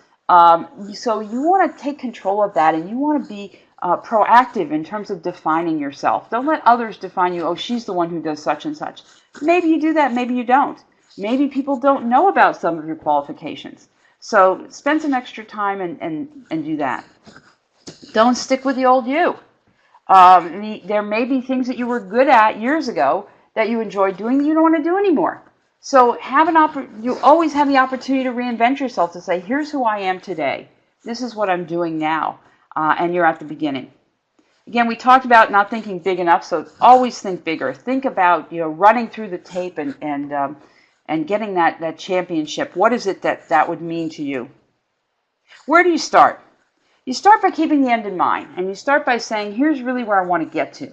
So you want to take control of that, and you want to be proactive in terms of defining yourself. Don't let others define you. Oh, she's the one who does such and such. Maybe you do that. Maybe you don't. Maybe people don't know about some of your qualifications. So spend some extra time and do that. Don't stick with the old you. There may be things that you were good at years ago that you enjoyed doing that you don't want to do anymore. So you always have the opportunity to reinvent yourself, to say, here's who I am today. This is what I'm doing now. And you're at the beginning. Again, we talked about not thinking big enough, so always think bigger. Think about running through the tape and getting that championship. What is it that would mean to you? Where do you start? You start by keeping the end in mind, and you start by saying, here's really where I want to get to.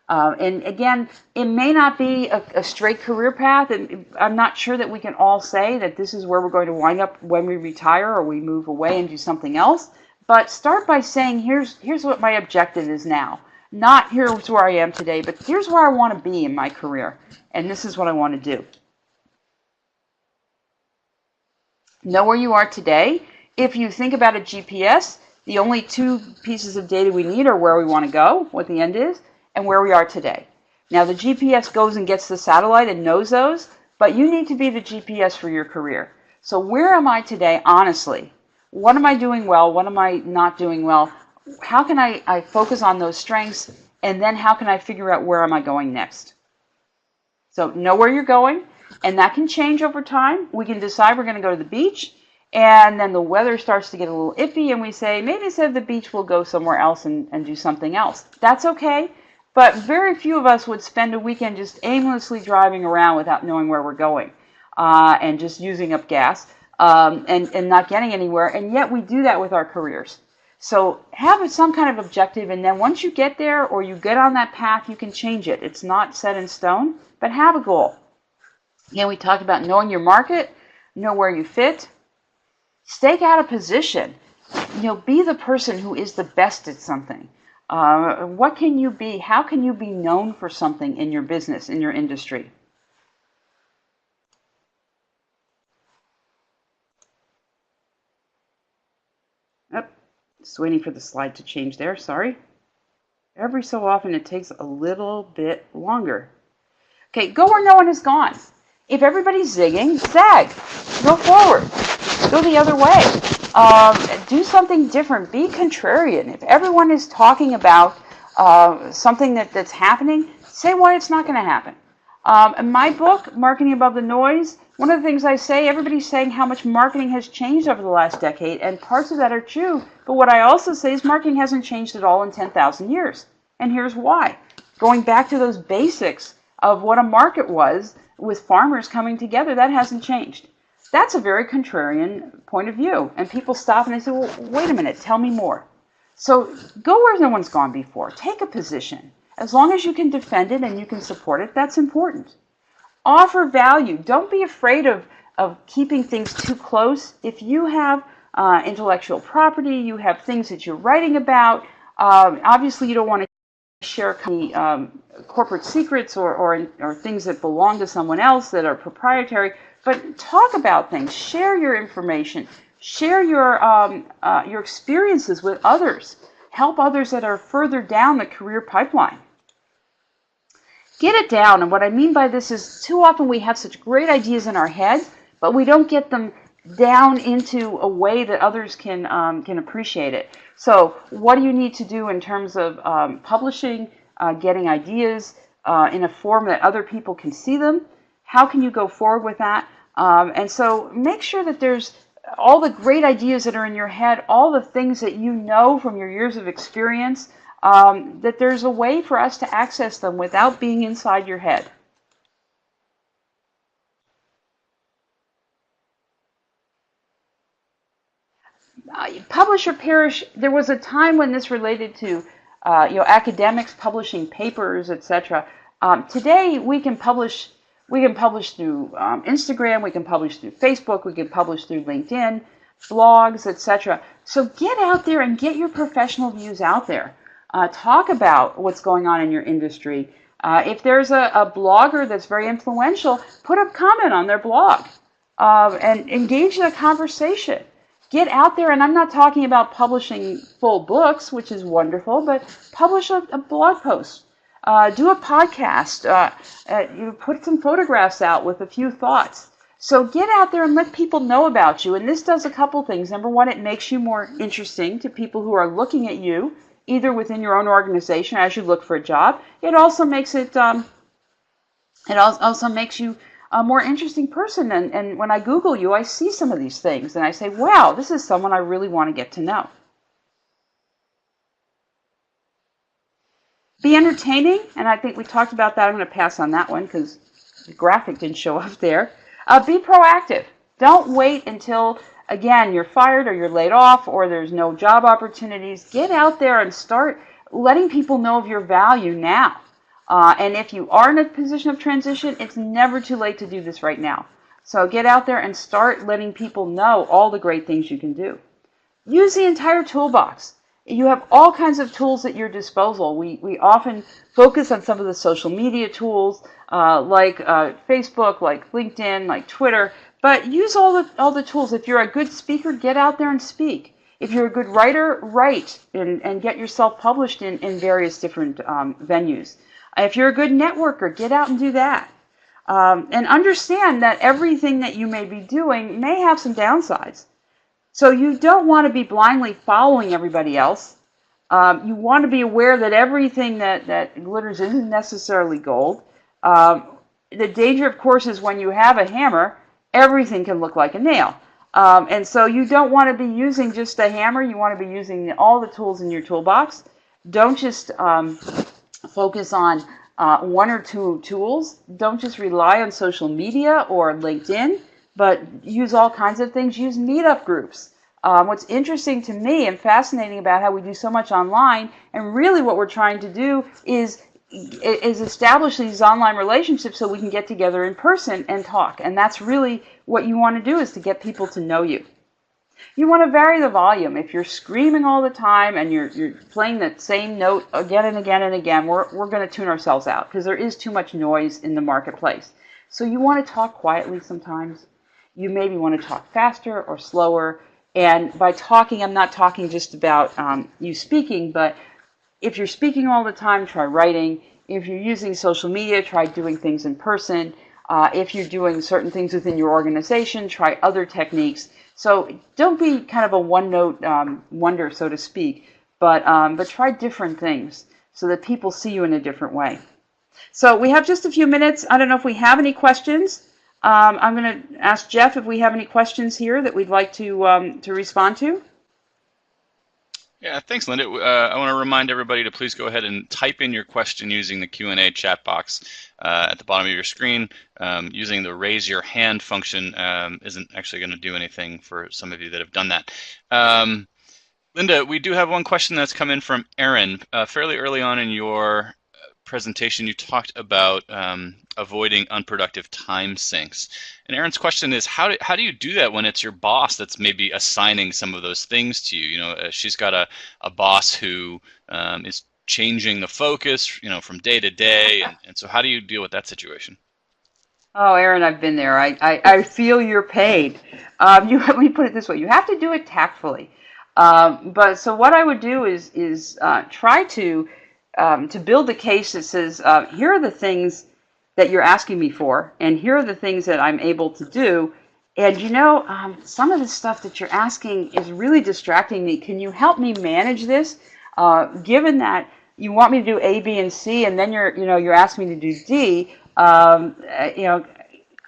And again, it may not be a straight career path, and I'm not sure that we can all say that this is where we're going to wind up when we retire or we move away and do something else. But start by saying, here's what my objective is now. Not here's where I am today, but here's where I want to be in my career, and this is what I want to do. Know where you are today. If you think about a GPS, the only 2 pieces of data we need are where we want to go, what the end is, and where we are today. Now, the GPS goes and gets the satellite and knows those, but you need to be the GPS for your career. So where am I today, honestly? What am I doing well? What am I not doing well? How can I focus on those strengths? And then how can I figure out where am I going next? So know where you're going, and that can change over time. We can decide we're going to go to the beach, and then the weather starts to get a little iffy, and we say, maybe instead of the beach, we'll go somewhere else and do something else. That's okay, but very few of us would spend a weekend just aimlessly driving around without knowing where we're going and just using up gas. And not getting anywhere, and yet we do that with our careers. So have some kind of objective, and then once you get there or you get on that path, you can change it. It's not set in stone, but have a goal. Again, we talked about knowing your market, know where you fit, stake out a position. Be the person who is the best at something. What can you be? How can you be known for something in your business, in your industry? Just waiting for the slide to change there, sorry. Every so often it takes a little bit longer. Okay, go where no one has gone. If everybody's zigging, zag. Go forward. Go the other way. Do something different. Be contrarian. If everyone is talking about something that's happening, say why it's not going to happen. In my book, Marketing Above the Noise, one of the things I say, everybody's saying how much marketing has changed over the last decade, and parts of that are true. But what I also say is marketing hasn't changed at all in 10,000 years. And here's why. Going back to those basics of what a market was with farmers coming together, that hasn't changed. That's a very contrarian point of view. And people stop and they say, well, wait a minute, tell me more. So go where no one's gone before. Take a position. As long as you can defend it and you can support it, that's important. Offer value. Don't be afraid of keeping things too close. If you have intellectual property, you have things that you're writing about, obviously you don't want to share corporate secrets or things that belong to someone else that are proprietary, but talk about things. Share your information. Share your experiences with others. Help others that are further down the career pipeline. Get it down, and what I mean by this is too often we have such great ideas in our head, but we don't get them down into a way that others can appreciate it. So what do you need to do in terms of publishing, getting ideas in a form that other people can see them? How can you go forward with that? And so make sure that there's all the great ideas that are in your head, all the things that you know from your years of experience, that there's a way for us to access them without being inside your head. Publish or perish. There was a time when this related to academics publishing papers, etc. Today we can publish. We can publish through Instagram. We can publish through Facebook. We can publish through LinkedIn, blogs, etc. So get out there and get your professional views out there. Talk about what's going on in your industry. If there's a blogger that's very influential, put a comment on their blog and engage in a conversation. Get out there, and I'm not talking about publishing full books, which is wonderful, but publish a blog post. Do a podcast. You put some photographs out with a few thoughts. So get out there and let people know about you. And this does a couple things. Number one, it makes you more interesting to people who are looking at you, either within your own organization as you look for a job. It also makes you a more interesting person. And when I Google you, I see some of these things, and I say, wow, this is someone I really want to get to know. Be entertaining, and I think we talked about that. I'm going to pass on that one because the graphic didn't show up there. Be proactive. Don't wait until, again, you're fired or you're laid off or there's no job opportunities. Get out there and start letting people know of your value now. And if you are in a position of transition, it's never too late to do this right now. So get out there and start letting people know all the great things you can do. Use the entire toolbox. You have all kinds of tools at your disposal. We often focus on some of the social media tools like Facebook, like LinkedIn, like Twitter, but use all the tools. If you're a good speaker, get out there and speak. If you're a good writer, write and get yourself published in various different venues. If you're a good networker, get out and do that. And understand that everything that you may be doing may have some downsides. So you don't want to be blindly following everybody else. You want to be aware that everything that glitters isn't necessarily gold. The danger, of course, is when you have a hammer, everything can look like a nail. And so you don't want to be using just a hammer. You want to be using all the tools in your toolbox. Don't just focus on one or two tools. Don't just rely on social media or LinkedIn, but use all kinds of things. Use meetup groups. What's interesting to me and fascinating about how we do so much online, and really what we're trying to do is establish these online relationships so we can get together in person and talk. And that's really what you want to do, is to get people to know you. You want to vary the volume. If you're screaming all the time and you're playing that same note again and again and again, we're going to tune ourselves out because there is too much noise in the marketplace. So you want to talk quietly sometimes. You maybe want to talk faster or slower. And by talking, I'm not talking just about you speaking, but if you're speaking all the time, try writing. If you're using social media, try doing things in person. If you're doing certain things within your organization, try other techniques. So don't be kind of a one-note wonder, so to speak, but try different things so that people see you in a different way. So we have just a few minutes. I don't know if we have any questions. I'm going to ask Jeff if we have any questions here that we'd like to respond to. Yeah, thanks, Linda. I want to remind everybody to please go ahead and type in your question using the Q&A chat box at the bottom of your screen. Using the raise your hand function isn't actually going to do anything for some of you that have done that. Linda, we do have one question that's come in from Aaron. Fairly early on in your presentation, you talked about avoiding unproductive time sinks. And Aaron's question is, how do you do that when it's your boss that's maybe assigning some of those things to you? You know, she's got a boss who is changing the focus, you know, from day to day. And so how do you deal with that situation? Oh, Aaron, I've been there. I feel your pain. Let me put it this way. You have to do it tactfully. But so what I would do is try to build a case that says, here are the things that you're asking me for, and here are the things that I'm able to do. And you know, some of the stuff that you're asking is really distracting me. Can you help me manage this? Given that you want me to do A, B, and C, and then you're asking me to do D. I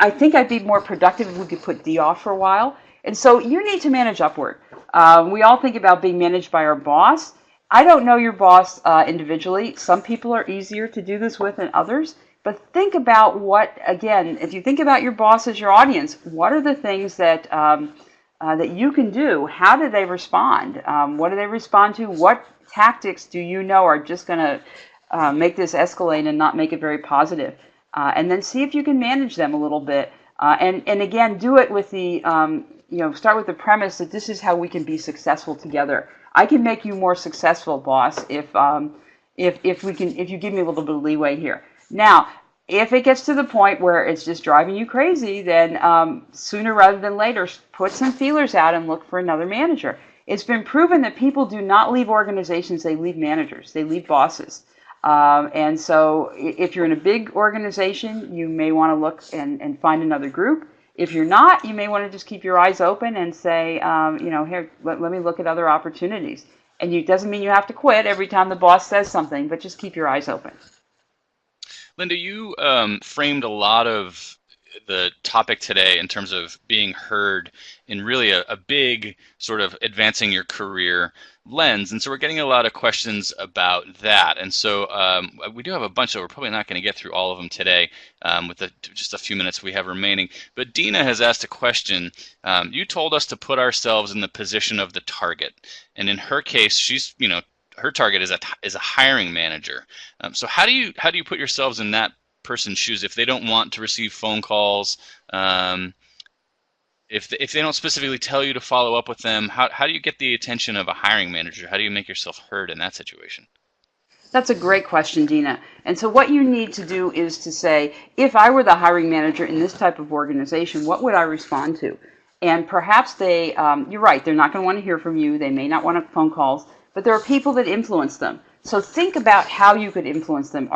think I'd be more productive if we could put D off for a while. And so you need to manage upward. We all think about being managed by our boss. I don't know your boss individually. Some people are easier to do this with than others. But think about again, if you think about your boss as your audience, what are the things that that you can do? How do they respond? What do they respond to? What tactics do you know are just going to make this escalate and not make it very positive? And then see if you can manage them a little bit. And again, do it with the start with the premise that this is how we can be successful together. I can make you more successful, boss, if you give me a little bit of leeway here. Now, if it gets to the point where it's just driving you crazy, then sooner rather than later, put some feelers out and look for another manager. It's been proven that people do not leave organizations, they leave managers, they leave bosses. And so if you're in a big organization, you may want to look and find another group. If you're not, you may want to just keep your eyes open and say, here, let me look at other opportunities. And it doesn't mean you have to quit every time the boss says something, but just keep your eyes open. Linda, you framed a lot of the topic today in terms of being heard in really a big sort of advancing your career lens. And so we're getting a lot of questions about that. And so we do have a bunch of, we're probably not going to get through all of them today with just a few minutes we have remaining. But Dina has asked a question. You told us to put ourselves in the position of the target. And in her case, she's, her target is a hiring manager. So how do you put yourselves in that person's shoes if they don't want to receive phone calls? If they don't specifically tell you to follow up with them, how do you get the attention of a hiring manager? How do you make yourself heard in that situation? That's a great question, Dina. And so what you need to do is to say, if I were the hiring manager in this type of organization, what would I respond to? And perhaps you're right, they're not going to want to hear from you. They may not want phone calls, but there are people that influence them. So think about how you could influence them.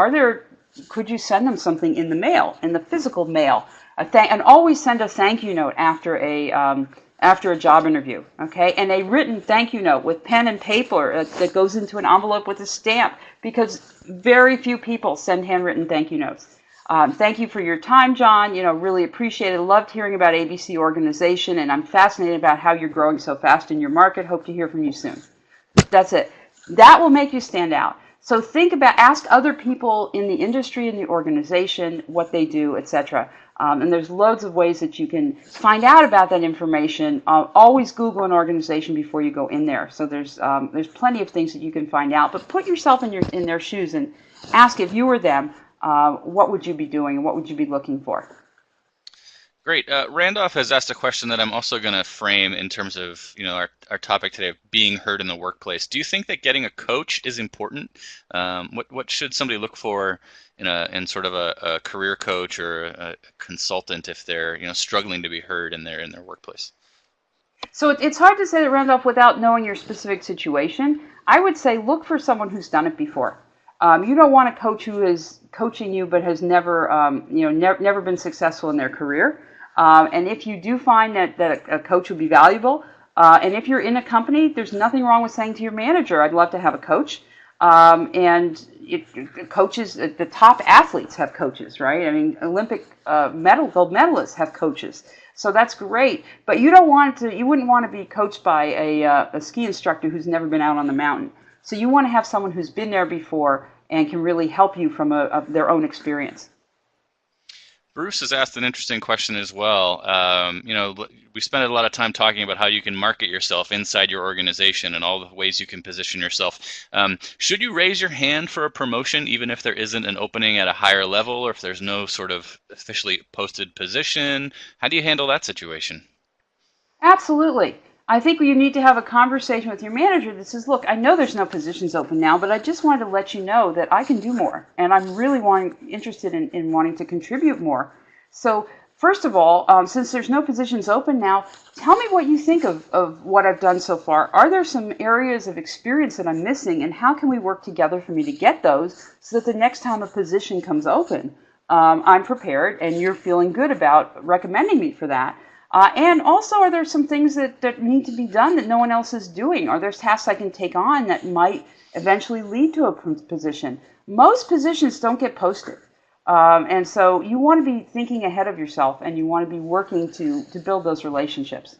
Could you send them something in the mail, in the physical mail? And always send a thank you note after a job interview, okay? And a written thank you note with pen and paper that goes into an envelope with a stamp, because very few people send handwritten thank you notes. Thank you for your time, John. Really appreciate it. Loved hearing about ABC Organization, and I'm fascinated about how you're growing so fast in your market. Hope to hear from you soon. That's it. That will make you stand out. So ask other people in the industry, in the organization, what they do, etc. And there's loads of ways that you can find out about that information. Always Google an organization before you go in there. So there's plenty of things that you can find out. But put yourself in their shoes and ask, if you were them, what would you be doing and what would you be looking for? Great. Randolph has asked a question that I'm also going to frame in terms of our topic today of being heard in the workplace. Do you think that getting a coach is important? What should somebody look for in sort of a career coach or a consultant if they're struggling to be heard in their workplace? So it's hard to say that, Randolph, without knowing your specific situation. I would say look for someone who's done it before. You don't want a coach who is coaching you but has never never been successful in their career. And if you do find that a coach would be valuable, and if you're in a company, there's nothing wrong with saying to your manager, I'd love to have a coach. And coaches, the top athletes have coaches, right? I mean, Olympic gold medalists have coaches. So that's great, but you wouldn't want to be coached by a ski instructor who's never been out on the mountain. So you want to have someone who's been there before and can really help you from their own experience. Bruce has asked an interesting question as well. We spent a lot of time talking about how you can market yourself inside your organization and all the ways you can position yourself. Should you raise your hand for a promotion even if there isn't an opening at a higher level or if there's no sort of officially posted position? How do you handle that situation? Absolutely. I think you need to have a conversation with your manager that says, look, I know there's no positions open now, but I just wanted to let you know that I can do more, and I'm really interested in wanting to contribute more. So first of all, since there's no positions open now, tell me what you think of what I've done so far. Are there some areas of experience that I'm missing, and how can we work together for me to get those so that the next time a position comes open, I'm prepared and you're feeling good about recommending me for that. And also, are there some things that need to be done that no one else is doing? Are there tasks I can take on that might eventually lead to a position? Most positions don't get posted. And so you want to be thinking ahead of yourself, and you want to be working to build those relationships.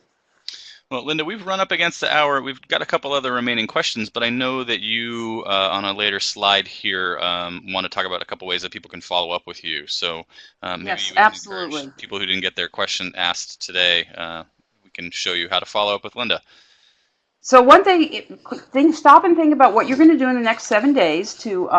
Well, Linda, we've run up against the hour. We've got a couple other remaining questions, but I know that you, on a later slide here, want to talk about a couple ways that people can follow up with you. So maybe Yes, we can absolutely. encourage people who didn't get their question asked today, we can show you how to follow up with Linda. So one thing, stop and think about what you're going to do in the next 7 days to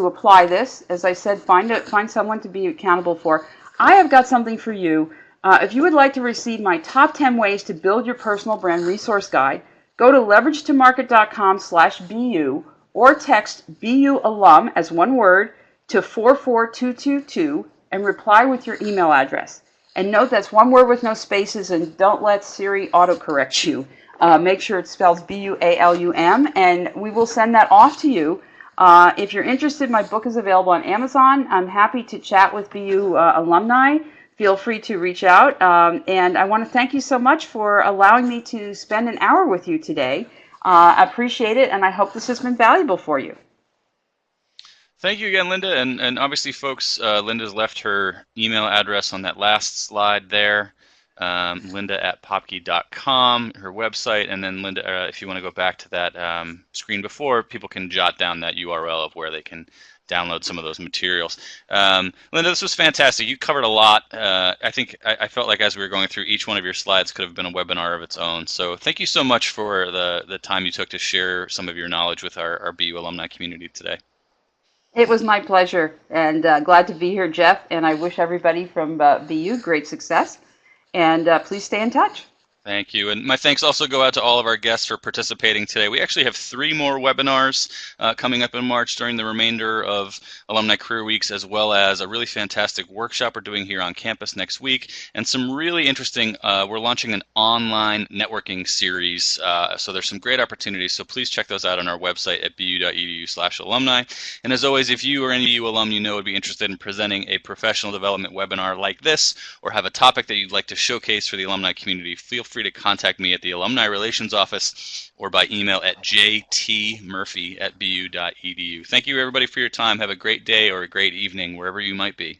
apply this. As I said, find someone to be accountable for. I have got something for you. If you would like to receive my top 10 ways to build your personal brand resource guide, go to leveragetomarket.com/BU or text BU alum as one word to 44222 and reply with your email address. And note that's one word with no spaces, and don't let Siri autocorrect you. Make sure it spells BUALUM, and we will send that off to you. If you're interested, my book is available on Amazon. I'm happy to chat with BU alumni. Feel free to reach out. And I want to thank you so much for allowing me to spend an hour with you today. I appreciate it, and I hope this has been valuable for you. Thank you again, Linda. And obviously, folks, Linda's left her email address on that last slide there. Linda@popky.com, her website, and then Linda, if you want to go back to that screen before, people can jot down that URL of where they can download some of those materials. Linda, this was fantastic. You covered a lot. I think I felt like as we were going through, each one of your slides could have been a webinar of its own. So thank you so much for the time you took to share some of your knowledge with our BU alumni community today. It was my pleasure, and glad to be here, Jeff, and I wish everybody from BU great success, and please stay in touch. Thank you. And my thanks also go out to all of our guests for participating today. We actually have 3 more webinars coming up in March during the remainder of Alumni Career Weeks, as well as a really fantastic workshop we're doing here on campus next week, and some really interesting, we're launching an online networking series, so there's some great opportunities, so please check those out on our website at bu.edu/alumni. And as always, if you or any BU alum you know would be interested in presenting a professional development webinar like this, or have a topic that you'd like to showcase for the alumni community, feel free to contact me at the Alumni Relations Office or by email at jtmurphy@bu.edu. Thank you, everybody, for your time. Have a great day or a great evening, wherever you might be.